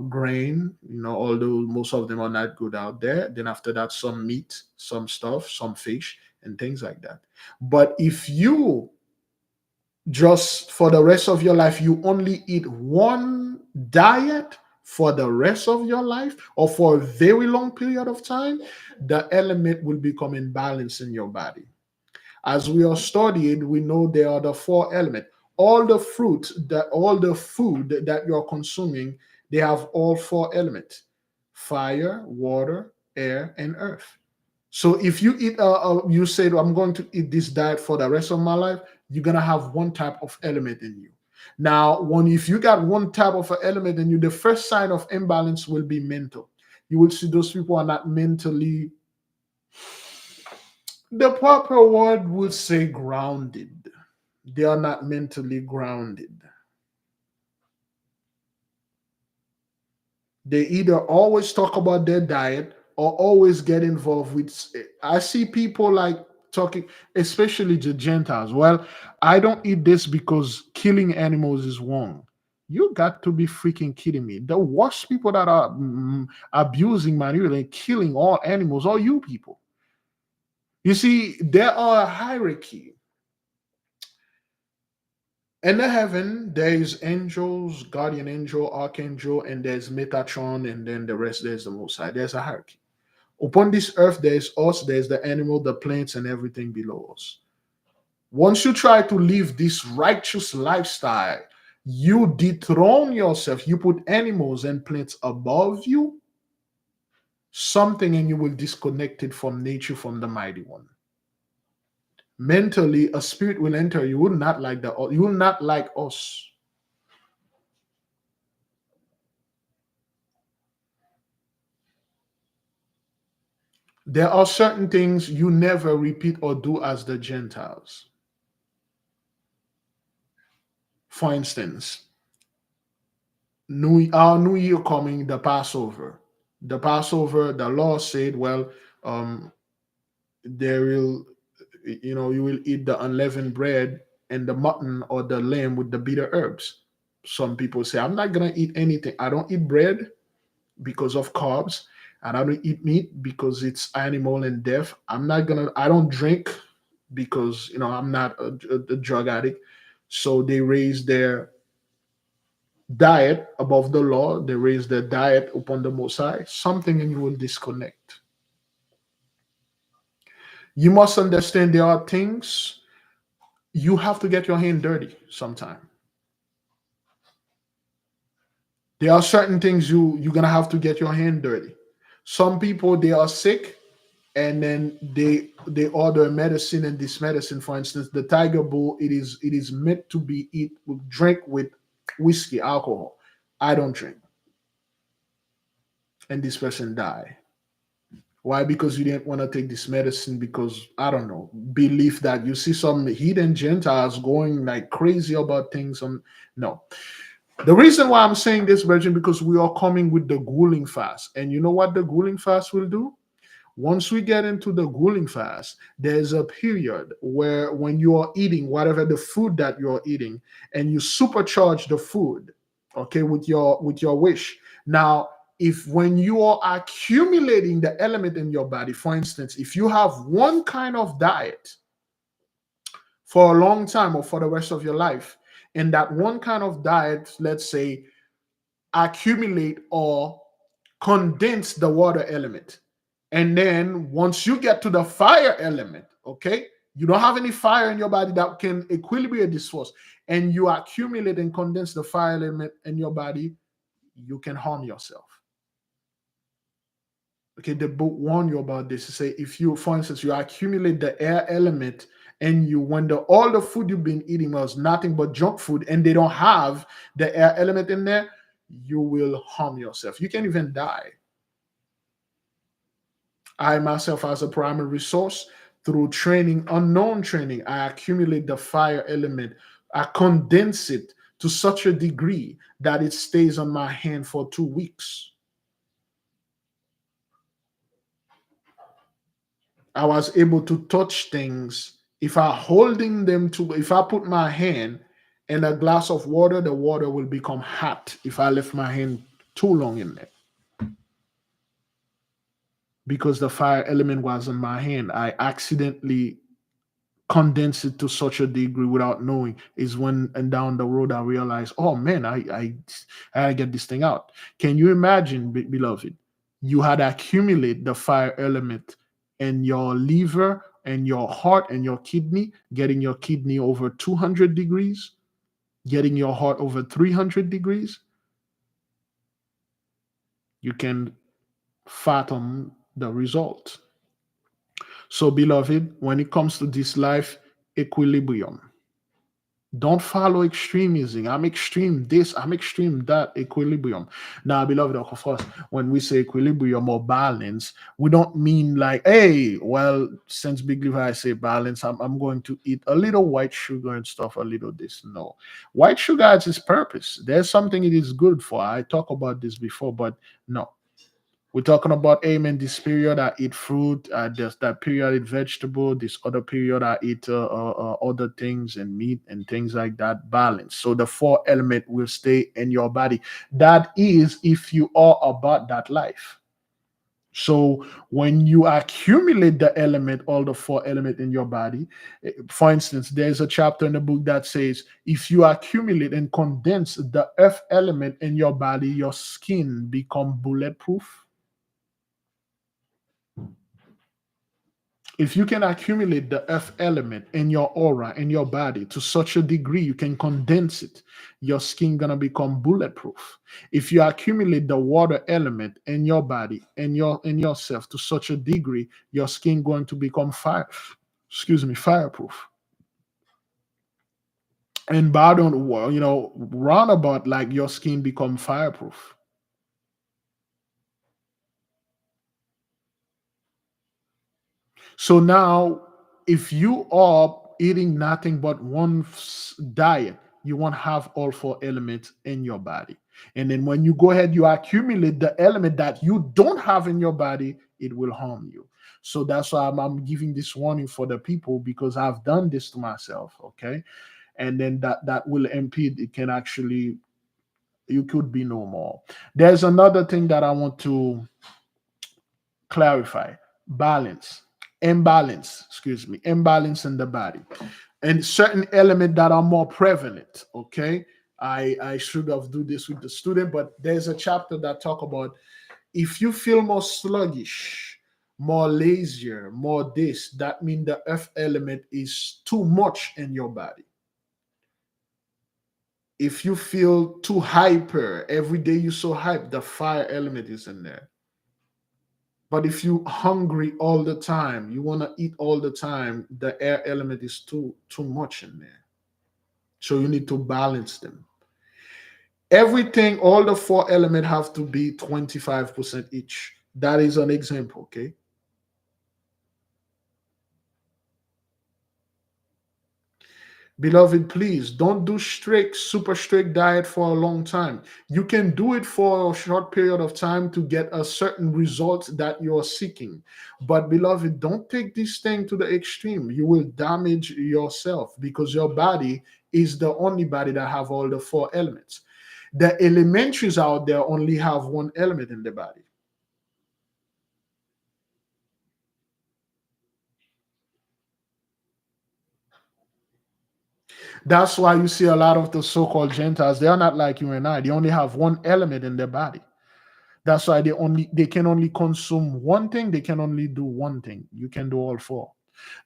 grain. Although most of them are not good out there. Then after that, some meat, some stuff, some fish, and things like that. But if you just for the rest of your life, you only eat one diet for the rest of your life or for a very long period of time, the element will become imbalanced in your body. As we are studying, we know there are the four elements. All the food that you're consuming, they have all four elements: fire, water, air, and earth. So if you eat, you say, I'm going to eat this diet for the rest of my life, you're gonna have one type of element in you. Now, if you got one type of an element in you, the first sign of imbalance will be mental. You will see those people are not mentally. The proper word would say grounded. They are not mentally grounded. They either always talk about their diet or always get involved with. I see people like talking, especially the Gentiles. Well, I don't eat this because killing animals is wrong. You got to be freaking kidding me. The worst people that are abusing, manipulating, killing all animals are you people. You see, there are a hierarchy. In the heaven, there is angels, guardian angel, archangel, and there's Metatron, and then the rest, there's the Most High. There's a hierarchy. Upon this earth, there's us, there's the animal, the plants, and everything below us. Once you try to live this righteous lifestyle, you dethrone yourself, you put animals and plants above you, something in you will disconnect it from nature, from the mighty one. Mentally, a spirit will enter. You will not like us. There are certain things you never repeat or do as the Gentiles. For instance, our New Year coming, the Passover. The Passover, the law said, well, um, there will, you will eat the unleavened bread and the mutton or the lamb with the bitter herbs. Some people say, I'm not gonna eat anything. I don't eat bread because of carbs, and I don't eat meat because it's animal and death. I don't drink because I'm not a drug addict. So they raise their diet above the law, they raise their diet upon the Most High. Something in you will disconnect. You must understand there are things you have to get your hand dirty sometime. There are certain things you're gonna have to get your hand dirty. Some people, they are sick, and then they order medicine, and this medicine, for instance, the tiger bull, it is meant to be eat with drink with whiskey, alcohol. I don't drink, and this person die. Why? Because you didn't want to take this medicine because, I don't know, belief that you see some hidden Gentiles going like crazy about things. No. The reason why I'm saying this, Virgin, because we are coming with the grueling fast. And you know what the grueling fast will do? Once we get into the grueling fast, there's a period where when you are eating whatever the food that you're eating, and you supercharge the food, okay, with your wish. Now, if when you are accumulating the element in your body, for instance, if you have one kind of diet for a long time or for the rest of your life, and that one kind of diet, let's say, accumulate or condense the water element. And then once you get to the fire element, okay, you don't have any fire in your body that can equilibrate this force, and you accumulate and condense the fire element in your body, you can harm yourself. Okay, the book warn you about this. To say, if you, for instance, you accumulate the air element, and you wonder all the food you've been eating was nothing but junk food, and they don't have the air element in there, you will harm yourself. You can even die. I myself, as a primary resource, through training, unknown training, I accumulate the fire element. I condense it to such a degree that it stays on my hand for 2 weeks. I was able to touch things. If I put my hand in a glass of water, the water will become hot if I left my hand too long in there, because the fire element was in my hand. I accidentally condense it to such a degree without knowing. Is when and down the road I realize, oh man, I gotta get this thing out. Can you imagine, beloved? You had accumulate the fire element in your liver and your heart and your kidney, getting your kidney over 200 degrees, getting your heart over 300 degrees. You can fathom the result. So, beloved, when it comes to this life, equilibrium. Don't follow extremism. I'm extreme this, I'm extreme that. Equilibrium. Now, beloved, of course, when we say equilibrium or balance, we don't mean like, hey, well, since Big Levi say balance, I'm going to eat a little white sugar and stuff, a little this. No. White sugar has its purpose. There's something it is good for. I talked about this before, but no. We're talking about, amen, this period I eat fruit, there's that period I eat vegetable, this other period I eat other things and meat and things like that. Balance. So the four element will stay in your body. That is if you are about that life. So when you accumulate the element, all the four element in your body, for instance, there's a chapter in the book that says if you accumulate and condense the earth element in your body, your skin become bulletproof. If you can accumulate the earth element in your aura, in your body, to such a degree you can condense it, your skin gonna become bulletproof. If you accumulate the water element in your body, in yourself, to such a degree, your skin going to become fireproof. And by don't roundabout, like, your skin become fireproof. So now, if you are eating nothing but one diet, you won't have all four elements in your body. And then when you go ahead, you accumulate the element that you don't have in your body, it will harm you. So that's why I'm giving this warning for the people, because I've done this to myself. Okay. And then that will impede, it can actually You could be no more. There's another thing that I want to clarify: balance, imbalance, excuse me, imbalance in the body, and certain elements that are more prevalent. Okay. I should have do this with the student, but there's a chapter that talk about if you feel more sluggish, more lazier, more this, that means the earth element is too much in your body. If you feel too hyper, every day you so hype, the fire element is in there. But if you hungry all the time, you want to eat all the time, the air element is too much in there. So you need to balance them. Everything, all the four elements have to be 25% each. That is an example, okay? Beloved, please don't do strict, super strict diet for a long time. You can do it for a short period of time to get a certain result that you're seeking. But beloved, don't take this thing to the extreme. You will damage yourself because your body is the only body that have all the four elements. The elementaries out there only have one element in the body. That's why you see a lot of the so-called Gentiles, they are not like you and I. They only have one element in their body. That's why they can only consume one thing. They can only do one thing. You can do all four.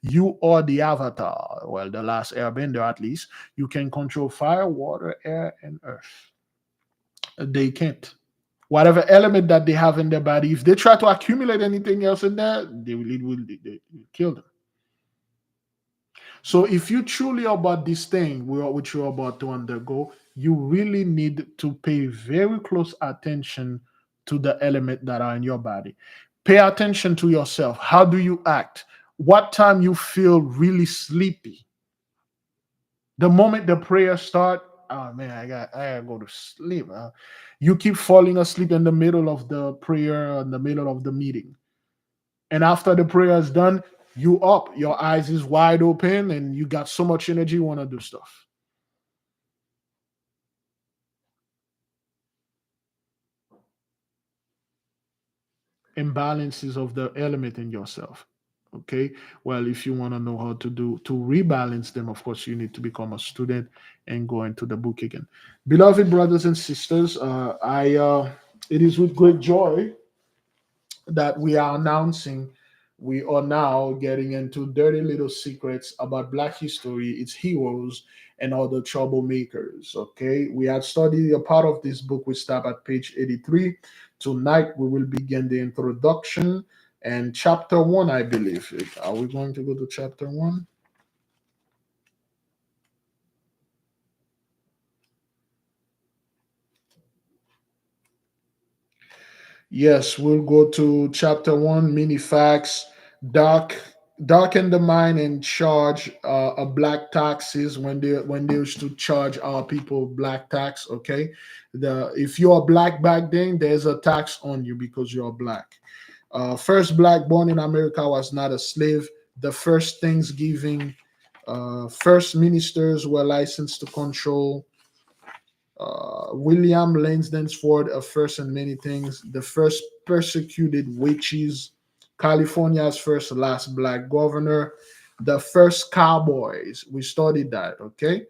You are the avatar. Well, the last airbender at least. You can control fire, water, air, and earth. They can't. Whatever element that they have in their body, if they try to accumulate anything else in there, they will kill them. So if you truly about this thing, which you're about to undergo, you really need to pay very close attention to the element that are in your body. Pay attention to yourself. How do you act? What time you feel really sleepy? The moment the prayer start, oh man, I gotta go to sleep. You keep falling asleep in the middle of the prayer, in the middle of the meeting. And after the prayer is done, you up, your eyes is wide open, and you got so much energy, you want to do stuff. Imbalances of the element in yourself. Okay. Well, if you want to know how to rebalance them, of course, you need to become a student and go into the book again. Beloved brothers and sisters, I it is with great joy that we are announcing we are now getting into dirty little secrets about Black history, its heroes, and other troublemakers. Okay, we had studied a part of this book. We stop at page 83. Tonight we will begin the introduction and chapter one, I believe. Are we going to go to chapter one? Yes, we'll go to chapter one, mini facts, dark, darken the mind and charge a black taxes when they used to charge our people black tax. Okay, the if you're black back then, there's a tax on you because you're black. First black born in America was not a slave. The first Thanksgiving, first ministers were licensed to control. William Lansdowne a first in many things, the first persecuted witches, California's first last black governor, the first cowboys. We studied that, okay?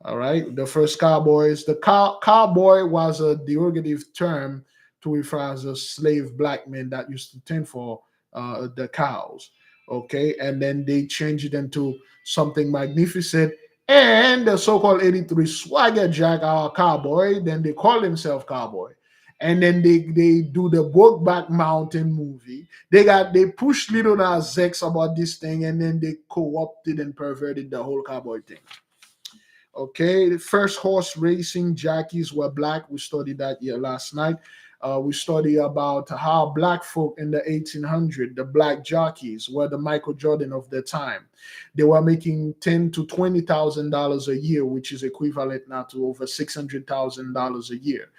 All right. The first cowboys. The cowboy was a derogative term to refer as a slave black man that used to tend for the cows. Okay. And then they changed it into something magnificent. And the so-called 83 swagger jack, our cowboy, then they call themselves cowboy. And then they do the Brokeback Mountain movie. They push Little Nas X about this thing, and then they co-opted and perverted the whole cowboy thing. Okay, the first horse racing jockeys were black. We studied that here last night. We studied about how black folk in the 1800s, the black jockeys, were the Michael Jordan of their time. They were making $10,000 to $20,000 a year, which is equivalent now to over $600,000 a year.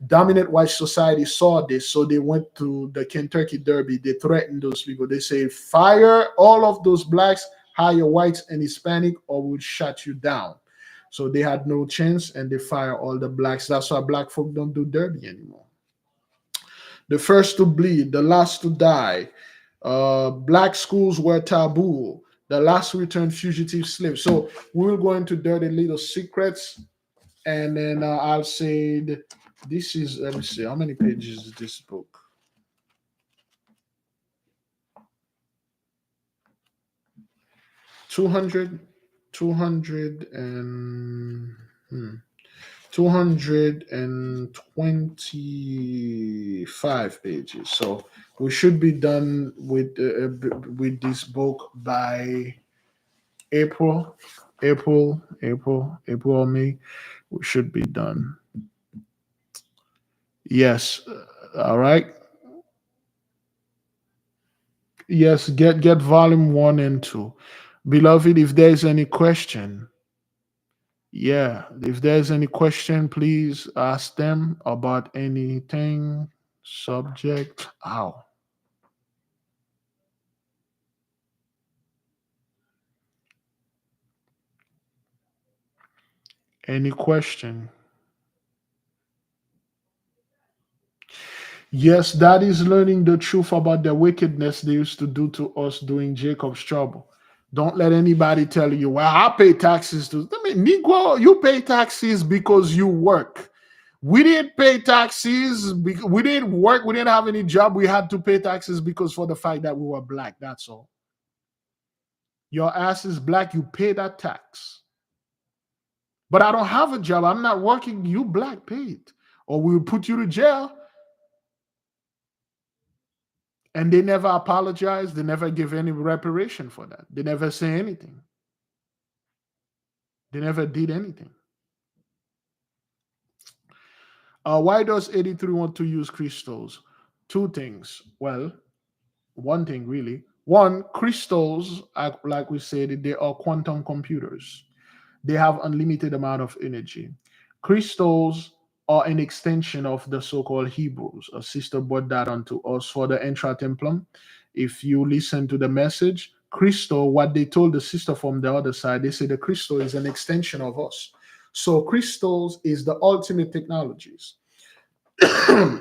Dominant white society saw this, so they went to the Kentucky Derby. They threatened those people. They say, "Fire all of those blacks, hire whites and Hispanic, or we'll shut you down." So they had no chance, and they fire all the blacks. That's why black folk don't do dirty anymore. The first to bleed, the last to die. Black schools were taboo. The last to return fugitive slaves. So we will go into dirty little secrets, and then I'll say this is. Let me see, how many pages is this book? 200, 200 and 225 pages. So we should be done with this book by April, April or May. We should be done. Yes. All right. Yes. Get volume 1 and 2, beloved. If there's any question, yeah, if there's any question, please ask them about anything, subject. Ow. Any question? Yes, that is learning the truth about the wickedness they used to do to us during Jacob's trouble. Don't let anybody tell you, well, I pay taxes to. I mean, Negro, you pay taxes because you work. We didn't pay taxes because we didn't work. We didn't have any job. We had to pay taxes because for the fact that we were black. That's all. Your ass is black. You pay that tax. But I don't have a job. I'm not working. You black paid, or we will put you to jail. And they never apologize. They never give any reparation for that. They never say anything. They never did anything. Why does 83 want to use crystals? Two things. Well, one thing really. One, crystals, like we said, they are quantum computers. They have unlimited amount of energy. Crystals are an extension of the so-called Hebrews. A sister brought that onto us for the intra templum. If you listen to the message, crystal, what they told the sister from the other side, they say the crystal is an extension of us. So crystals is the ultimate technologies.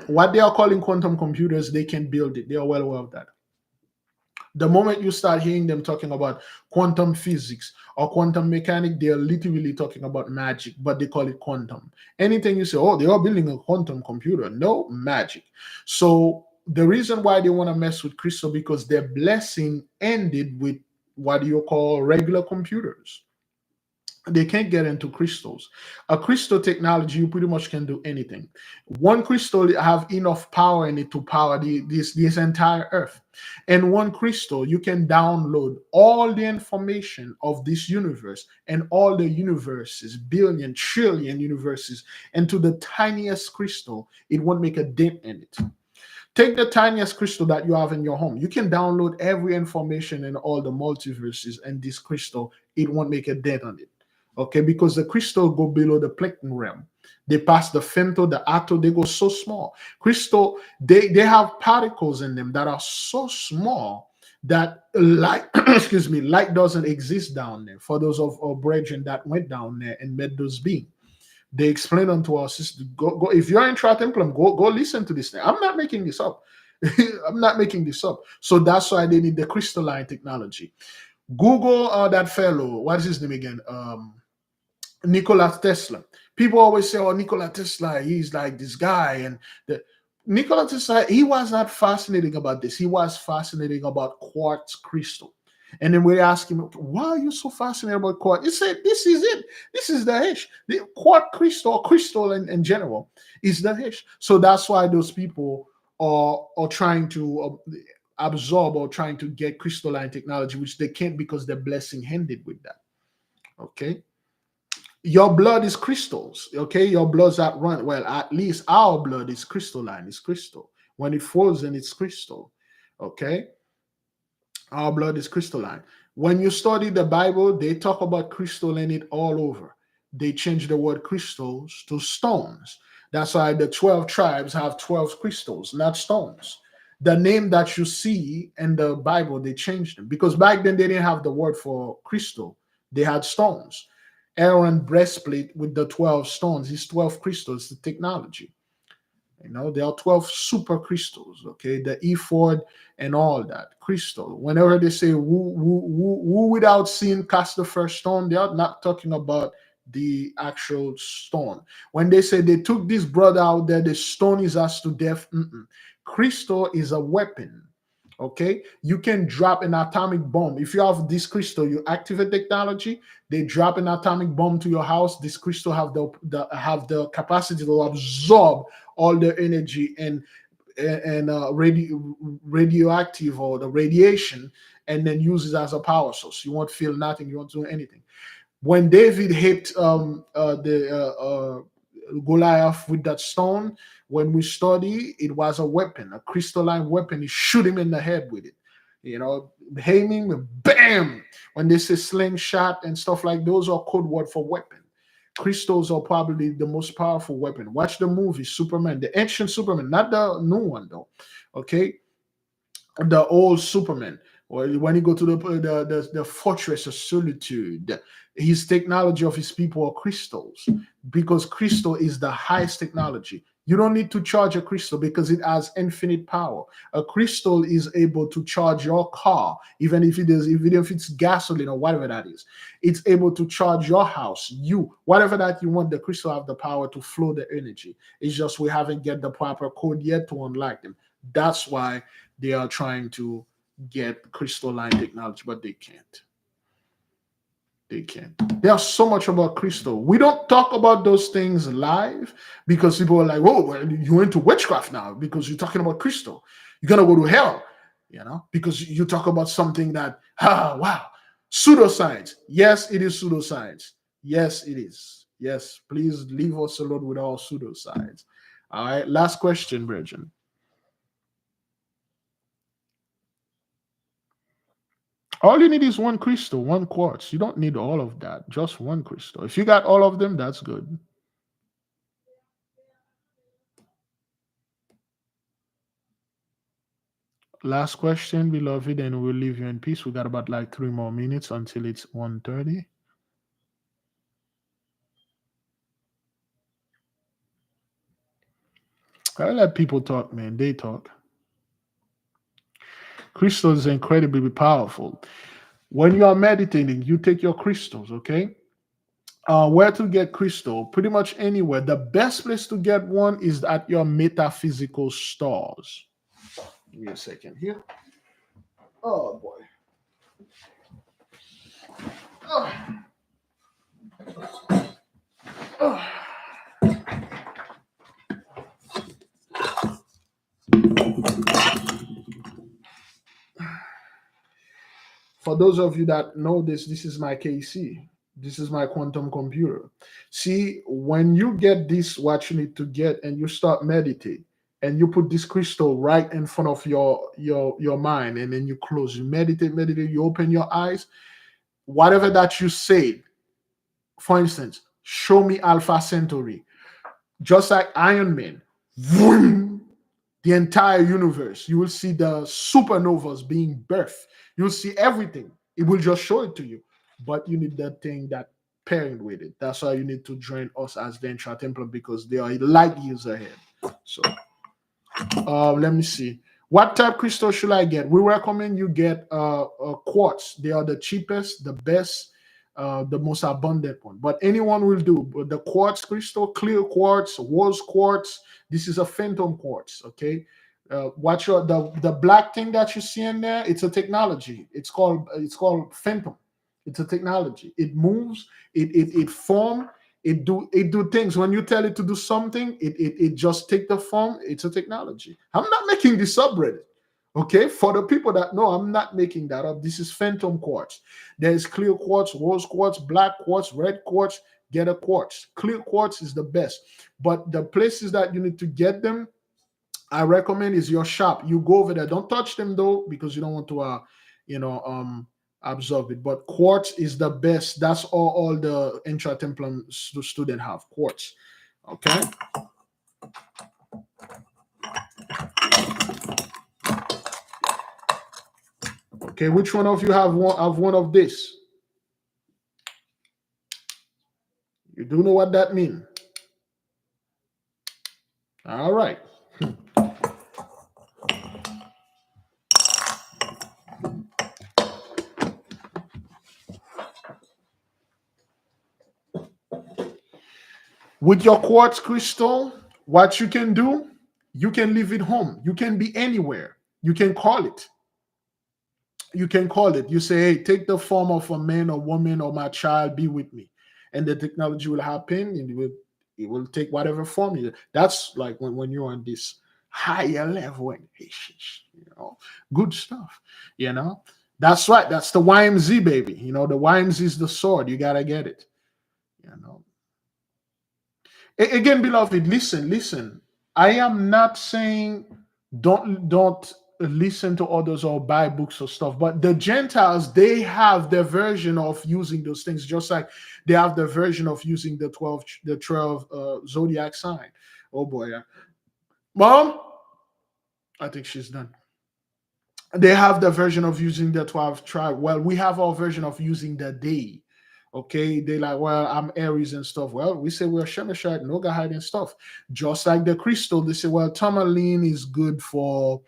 What they are calling quantum computers, they can build it. They are well aware of that. The moment you start hearing them talking about quantum physics or quantum mechanics, they are literally talking about magic, but they call it quantum. Anything you say, oh, they are building a quantum computer. No, magic. So the reason why they want to mess with crystal, because their blessing ended with what you call regular computers. They can't get into crystals. A crystal technology, you pretty much can do anything. One crystal have enough power in it to power this entire earth. And one crystal, you can download all the information of this universe and all the universes, billion, trillion universes, into the tiniest crystal. It won't make a dent in it. Take the tiniest crystal that you have in your home. You can download every information in all the multiverses, and this crystal, it won't make a dent on it. Okay, because the crystal go below the platinum realm. They pass the femto, the atto, they go so small. Crystal, they have particles in them that are so small that light, excuse me, light doesn't exist down there. For those of our brethren that went down there and met those beings, they explain unto our sister, go if you're in Templum, go listen to this thing. I'm not making this up. I'm not making this up. So that's why they need the crystalline technology. Google that fellow, what is his name again? Nikola Tesla. People always say, "Oh, Nikola Tesla, he's like this guy." And the Nikola Tesla, he was not fascinating about this. He was fascinating about quartz crystal. And then we ask him, "Why are you so fascinated about quartz?" He said, "This is it. This is the H. The quartz crystal, crystal in general, is the H." So that's why those people are trying to absorb or trying to get crystalline technology, which they can't because they're blessing handed with that. Okay. Your blood is crystals. Okay, your blood's that run. Well, at least our blood is crystalline. It's crystal. When it frozen, it's crystal. Okay, our blood is crystalline. When you study the Bible, they talk about crystal in it all over. They change the word crystals to stones. That's why the 12 tribes have 12 crystals, not stones. The name that you see in the Bible, they changed them because back then they didn't have the word for crystal. They had stones. Aaron breastplate with the 12 stones is 12 crystals, the technology. There are 12 super crystals, okay? The ephod and all that crystal. Whenever they say who without seeing cast the first stone, they are not talking about the actual stone. When they say they took this brother out there, the stone is us to death. Crystal is a weapon. Okay, you can drop an atomic bomb. If you have this crystal, you activate technology. They drop an atomic bomb to your house. This crystal have the capacity to absorb all the energy and radioactive or the radiation, and then use it as a power source. You won't feel nothing. You won't do anything. When David hit the Goliath with that stone, when we study, it was a weapon, a crystalline weapon. He shoot him in the head with it. Aiming, bam. When they say slingshot and stuff like those are code word for weapon. Crystals are probably the most powerful weapon. Watch the movie Superman, the ancient Superman, not the new one though. Okay, the old Superman. When you go to the fortress of solitude, his technology of his people are crystals, because crystal is the highest technology. You don't need to charge a crystal because it has infinite power. A crystal is able to charge your car, even if it's gasoline or whatever that is. It's able to charge your house, whatever that you want. The crystal have the power to flow the energy. It's just we haven't get the proper code yet to unlock them. That's why they are trying to get crystalline technology, but they can't. They can't. There's so much about crystal. We don't talk about those things live because people are like, "Whoa, well, you're into witchcraft now because you're talking about crystal. You're gonna go to hell," because you talk about something that, wow, pseudoscience. Yes, it is pseudoscience. Yes, it is. Yes, please leave us alone with all pseudoscience. All right, last question, Bridget. All you need is one crystal, one quartz. You don't need all of that, just one crystal. If you got all of them, that's good. Last question, beloved, and we'll leave you in peace. We got about like 3 more minutes until it's 1:30. I let people talk, man. They talk. Crystals are incredibly powerful. When you are meditating, you take your crystals, okay? Where to get crystal? Pretty much anywhere. The best place to get one is at your metaphysical stores. Give me a second here. Oh boy. Oh. Oh. For those of you that know this is my KC. This is my quantum computer. See, when you get this, what you need to get, and you start meditate, and you put this crystal right in front of your mind, and then you close, you meditate, you open your eyes, whatever that you say, for instance, show me Alpha Centauri, just like Iron Man, vroom, the entire universe. You will see the supernovas being birthed. You'll see everything. It will just show it to you. But you need that thing that pairing with it. That's why you need to join us as the Intra Templar, because they are light years ahead. So let me see. What type crystal should I get? We recommend you get quartz. They are the cheapest, the best, the most abundant one. But anyone will do. But the quartz crystal, clear quartz, rose quartz. This is a phantom quartz. Okay. Watch the black thing that you see in there. It's a technology. It's called phantom. It's a technology. It moves. It form. It do things. When you tell it to do something, it just take the form. It's a technology. I'm not making this up, Reddit. Okay, for the people that know, I'm not making that up. This is phantom quartz. There's clear quartz, rose quartz, black quartz, red quartz. Get a quartz. Clear quartz is the best. But the places that you need to get them, I recommend, is your shop. You go over there. Don't touch them though, because you don't want to, absorb it. But quartz is the best. That's all the intra-templum student have. Quartz. Okay. Okay. Which one of you have one of this? You do know what that means. All right. With your quartz crystal, what you can do, you can leave it home. You can be anywhere. You can call it. You can call it. You say, hey, take the form of a man or woman or my child, be with me. And the technology will happen and it will take whatever form you. That's like when you're on this higher level and good stuff, you know. That's right. That's the YMZ, baby. The YMZ is the sword. You gotta get it. You know. Again, beloved, listen, listen. I am not saying don't listen to others or buy books or stuff, but the Gentiles, they have their version of using those things, just like they have their version of using the 12 zodiac sign. Oh boy, yeah. Mom, I think she's done. They have the version of using the 12 tribe. Well, we have our version of using the day. Okay, they like, well, I'm Aries and stuff. Well, we say we're Shemeshite, Nogahide and stuff. Just like the crystal, they say, well, tourmaline is good for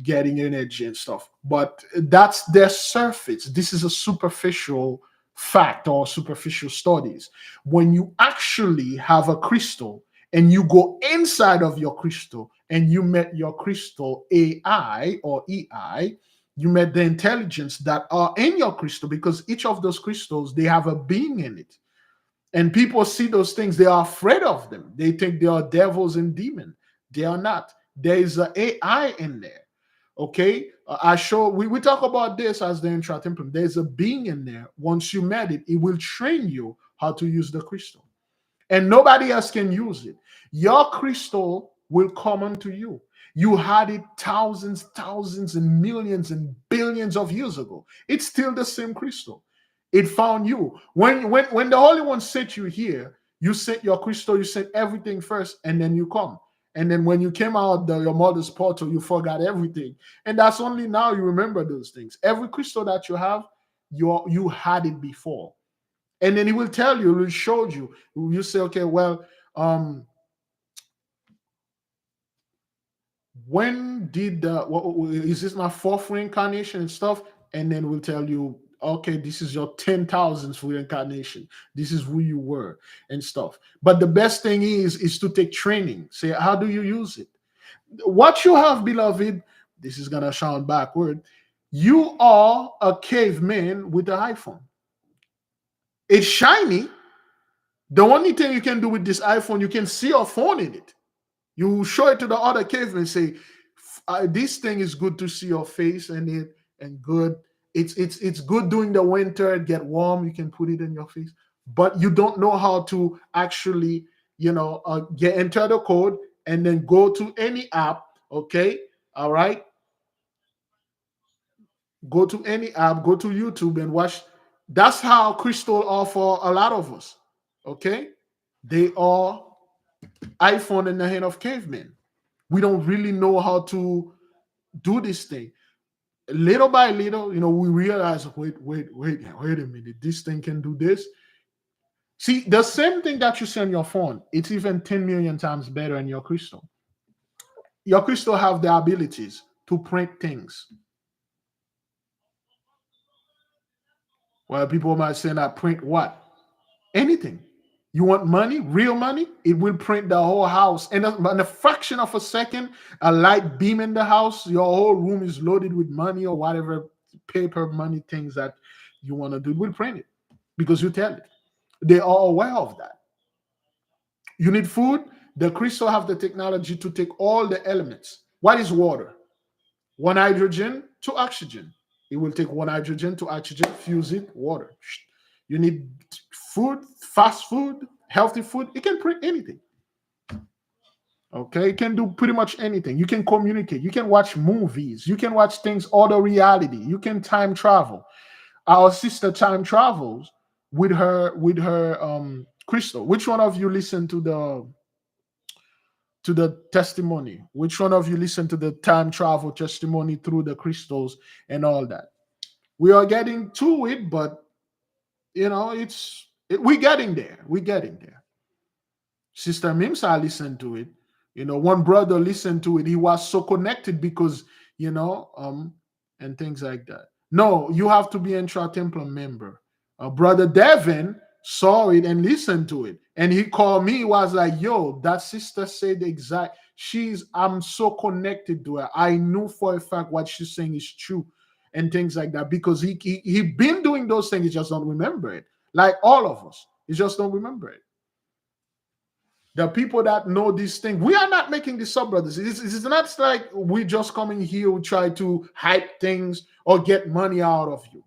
getting energy and stuff. But that's their surface. This is a superficial fact or superficial studies. When you actually have a crystal and you go inside of your crystal and you met your crystal AI or EI, you met the intelligence that are in your crystal, because each of those crystals, they have a being in it. And people see those things, they are afraid of them. They think they are devils and demons. They are not. There is an AI in there. Okay, we talk about this as the intra-temple. There's a being in there. Once you met it, it will train you how to use the crystal, and nobody else can use it. Your crystal will come unto you. You had it thousands, and millions and billions of years ago. It's still the same crystal. It found you. When the Holy One sent you here, you sent your crystal, you sent everything first, and then you come. And then when you came out your mother's portal, you forgot everything. And that's only now you remember those things. Every crystal that you have, you had it before. And then he will tell you, he will show you. You say, okay, well, when did is this my fourth reincarnation and stuff? And then we'll tell you, okay, this is your 10,000th reincarnation. This is who you were and stuff. But the best thing is to take training. Say, how do you use it? What you have, beloved, this is gonna sound backward. You are a caveman with an iPhone. It's shiny. The only thing you can do with this iPhone, you can see your phone in it. You show it to the other caveman and say, "This thing is good to see your face in it, and good. It's good during the winter. It get warm. You can put it in your face, but you don't know how to actually, get enter the code and then go to any app. Okay, all right. Go to any app. Go to YouTube and watch. That's how Crystal are for a lot of us. Okay, they are iPhone in the hand of cavemen. We don't really know how to do this thing. Little by little, we realize, wait a minute, this thing can do this. See, the same thing that you see on your phone, it's even 10 million times better in your crystal. Your crystal have the abilities to print things. Well, people might say that print what? Anything. You want money, real money? It will print the whole house. And in a fraction of a second, a light beam in the house, your whole room is loaded with money or whatever paper money things that you want to do. It will print it because you tell it. They are aware of that. You need food. The crystal have the technology to take all the elements. What is water? One hydrogen to oxygen. It will take one hydrogen to oxygen, fuse it, water. You need food, fast food, healthy food. It can print anything. Okay, it can do pretty much anything. You can communicate. You can watch movies. You can watch things, other reality. You can time travel. Our sister time travels with her crystal. Which one of you listen to the testimony? Which one of you listen to the time travel testimony through the crystals and all that? We are getting to it, but it's We're getting there. We're getting there. Sister Mimsa listened to it. One brother listened to it. He was so connected because, and things like that. No, you have to be intra temple member. Brother Devin saw it and listened to it. And he called me, he was like, yo, that sister said exact. I'm so connected to her. I knew for a fact what she's saying is true and things like that because he been doing those things. He just don't remember it. Like all of us. He just don't remember it. The people that know this thing, we are not making this up, brothers. It's not like we just coming here to try to hype things or get money out of you.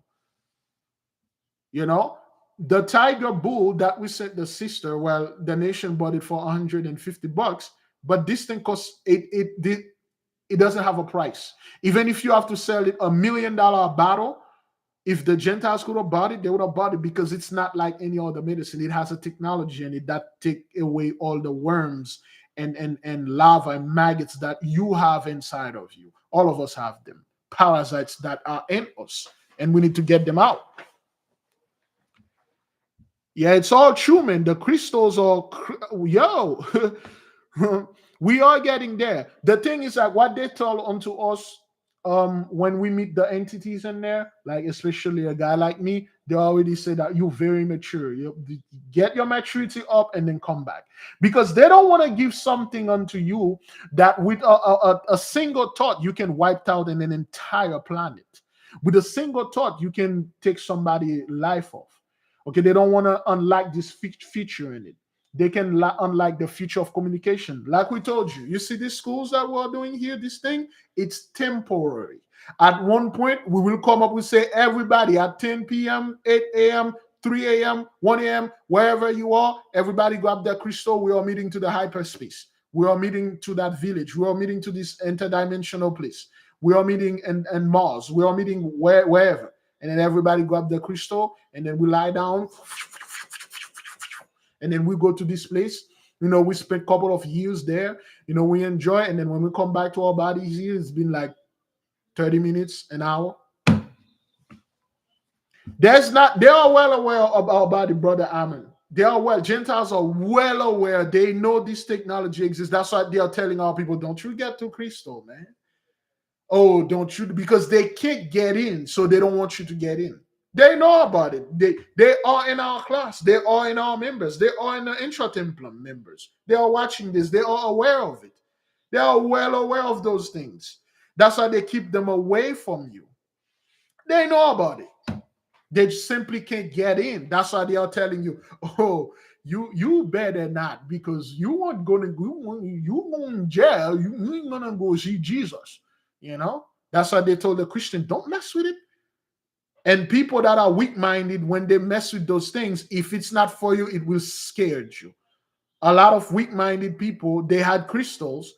The tiger bull that we sent the sister, well, the nation bought it for $150, but this thing costs it doesn't have a price. Even if you have to sell it $1 million bottle, if the Gentiles could have bought it, they would have bought it because it's not like any other medicine. It has a technology in it that take away all the worms and larvae and maggots that you have inside of you. All of us have them. Parasites that are in us, and we need to get them out. Yeah, it's all true, man. The crystals are, we are getting there. The thing is that what they tell unto us when we meet the entities in there, like especially a guy like me, they already say that you're very mature. You get your maturity up and then come back, because they don't want to give something unto you that with a single thought you can wipe out an entire planet. With a single thought you can take somebody's life off. Okay, they don't want to unlock this feature in it. They can unlike the future of communication. Like we told you, you see these schools that we're doing here, this thing, it's temporary. At one point, we will come up with say everybody at 10 p.m., 8 a.m., 3 a.m., 1 a.m., wherever you are, everybody grab their crystal. We are meeting to the hyperspace. We are meeting to that village. We are meeting to this interdimensional place. We are meeting in Mars. We are meeting wherever. And then everybody grab the crystal, and then we lie down. And then we go to this place. We spend a couple of years there. We enjoy. And then when we come back to our bodies here, it's been like 30 minutes, an hour. They are well aware about it, Brother Amen. They are well. Gentiles are well aware. They know this technology exists. That's why they are telling our people, don't you get to crystal, man. Oh, don't you? Because they can't get in, so they don't want you to get in. They know about it. They are in our class. They are in our members. They are in the intra-templum members. They are watching this. They are aware of it. They are well aware of those things. That's why they keep them away from you. They know about it. They simply can't get in. That's why they are telling you, oh, you better not, because you won't go to you in jail. You ain't gonna go see Jesus. That's why they told the Christian, don't mess with it. And people that are weak-minded, when they mess with those things, if it's not for you, it will scare you. A lot of weak-minded people, they had crystals,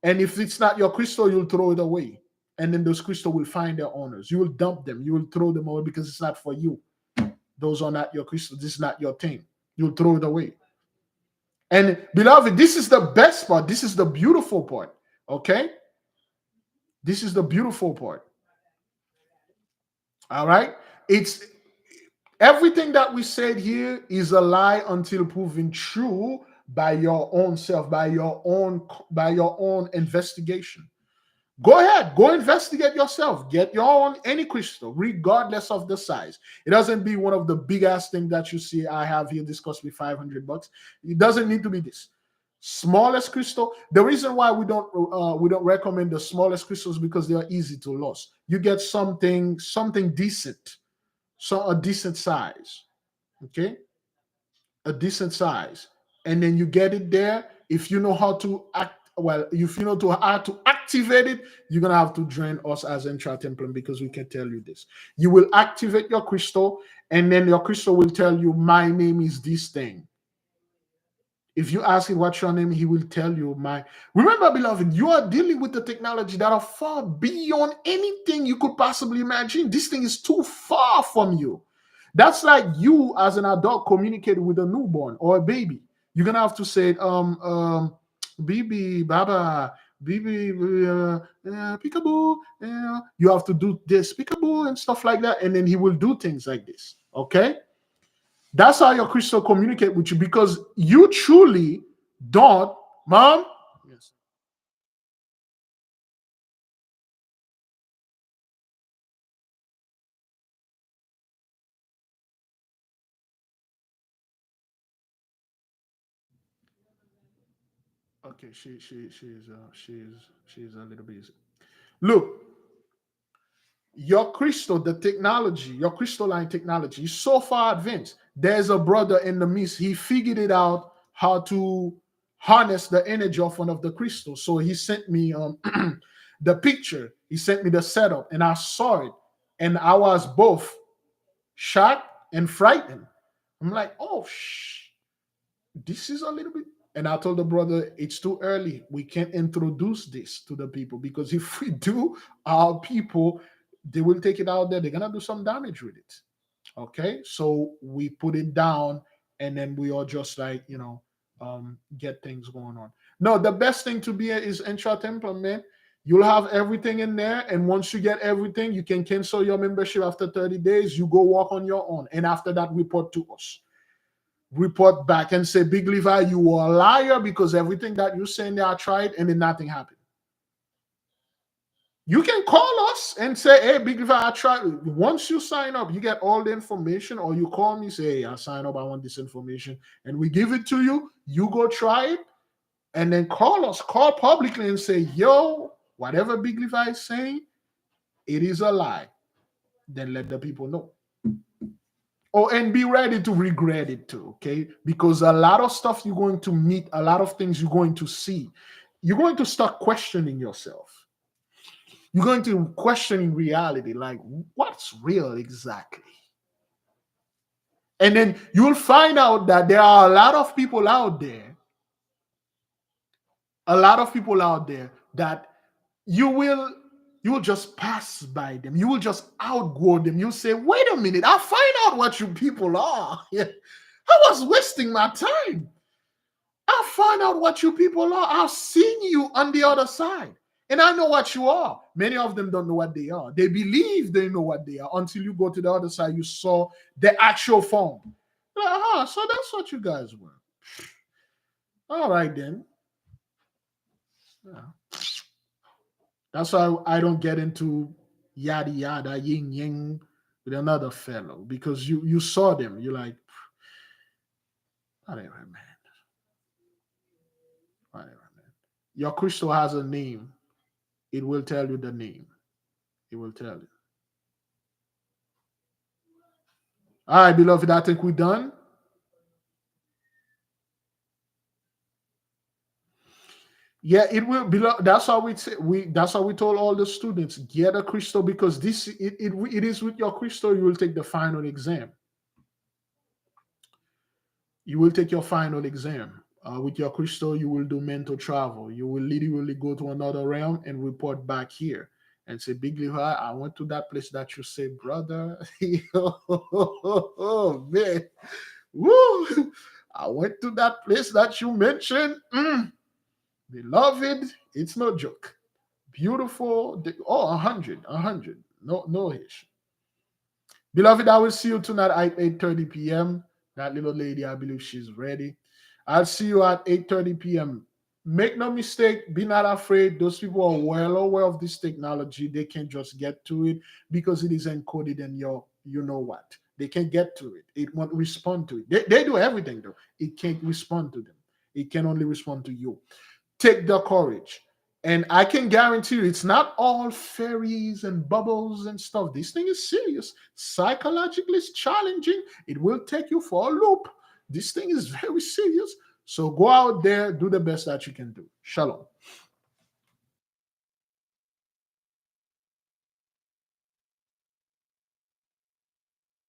and if it's not your crystal, you'll throw it away. And then those crystals will find their owners. You will dump them. You will throw them away because it's not for you. Those are not your crystals. This is not your thing. You'll throw it away. And beloved, this is the best part. This is the beautiful part. Okay? This is the beautiful part. All right? It's everything that we said here is a lie until proven true by your own self, by your own investigation. Go ahead, go investigate yourself. Get your own any crystal, regardless of the size. It doesn't be one of the big ass things that you see I have here. This cost me $500. It doesn't need to be this. Smallest crystal. The reason why we don't recommend the smallest crystals because they are easy to lose. You get something decent, so a decent size, okay, a decent size, and then you get it there. If you know how to if you know how to activate it, you're gonna have to join us as intra-templum because we can tell you this. You will activate your crystal, and then your crystal will tell you, my name is this thing. If you ask him what's your name, he will tell you my. Remember, beloved, you are dealing with the technology that are far beyond anything you could possibly imagine. This thing is too far from you. That's like you as an adult communicating with a newborn or a baby. You're gonna have to say, Bibi, Baba, Bibi, peekaboo. You have to do this, peekaboo, and stuff like that, and then he will do things like this. Okay. That's how your crystal communicate with you, because you truly don't, mom. Yes. Okay, she's a little busy. Look, your crystal, the technology, your crystalline technology is so far advanced. There's a brother in the midst. He figured it out how to harness the energy of one of the crystals. So he sent me the picture. He sent me the setup, and I saw it, and I was both shocked and frightened. I'm like, oh, this is a little bit. And I told the brother, it's too early. We can't introduce this to the people, because if we do, our people, they will take it out there. They're gonna do some damage with it. Okay, so we put it down, and then we all just like, get things going on. No, the best thing to be is intra temple, man. You'll have everything in there, and once you get everything, you can cancel your membership after 30 days. You go walk on your own, and after that, report to us. Report back and say, Big Levi, you were a liar, because everything that you're saying there, I tried, and then nothing happened. You can call us and say, hey, Big Levi, I tried. Once you sign up, you get all the information, or you call me, say, hey, I sign up, I want this information, and we give it to you. You go try it, and then call us, call publicly and say, yo, whatever Big Levi is saying, it is a lie. Then let the people know. Oh, and be ready to regret it too, okay? Because a lot of stuff you're going to meet, a lot of things you're going to see, you're going to start questioning yourself. You're going to question reality, like what's real exactly? And then you'll find out that there are a lot of people out there, that you will just pass by them. You will just outgrow them. You'll say, wait a minute, I'll find out what you people are. I was wasting my time. I'll find out what you people are. I've seen you on the other side. And I know what you are. Many of them don't know what they are. They believe they know what they are until you go to the other side. You saw the actual form. Like, so that's what you guys were. All right, then. Yeah. That's why I don't get into yada yada, yin yang with another fellow, because you saw them. You're like, whatever, man. Whatever, man. Your crystal has a name. It will tell you the name. It will tell you. All right, beloved, I think we're done. Yeah, it will be. That's how we say, That's how we told all the students, get a crystal, because it is with your crystal you will take the final exam. You will take your final exam. With your crystal, you will do mental travel. You will literally go to another realm and report back here and say, Big Levi, I went to that place that you say, brother. Oh, man. Woo! I went to that place that you mentioned. Beloved, it's no joke. Beautiful. Oh, 100, 100. No, no issue. Beloved, I will see you tonight at 8:30 p.m. That little lady, I believe she's ready. I'll see you at 8:30 p.m. Make no mistake, be not afraid. Those people are well aware of this technology. They can just get to it because it is encoded in your, you know what. They can get to it. It won't respond to it. They do everything, though. It can't respond to them. It can only respond to you. Take the courage. And I can guarantee you, it's not all fairies and bubbles and stuff. This thing is serious. Psychologically, it's challenging. It will take you for a loop. This thing is very serious. So go out there, do the best that you can do. Shalom.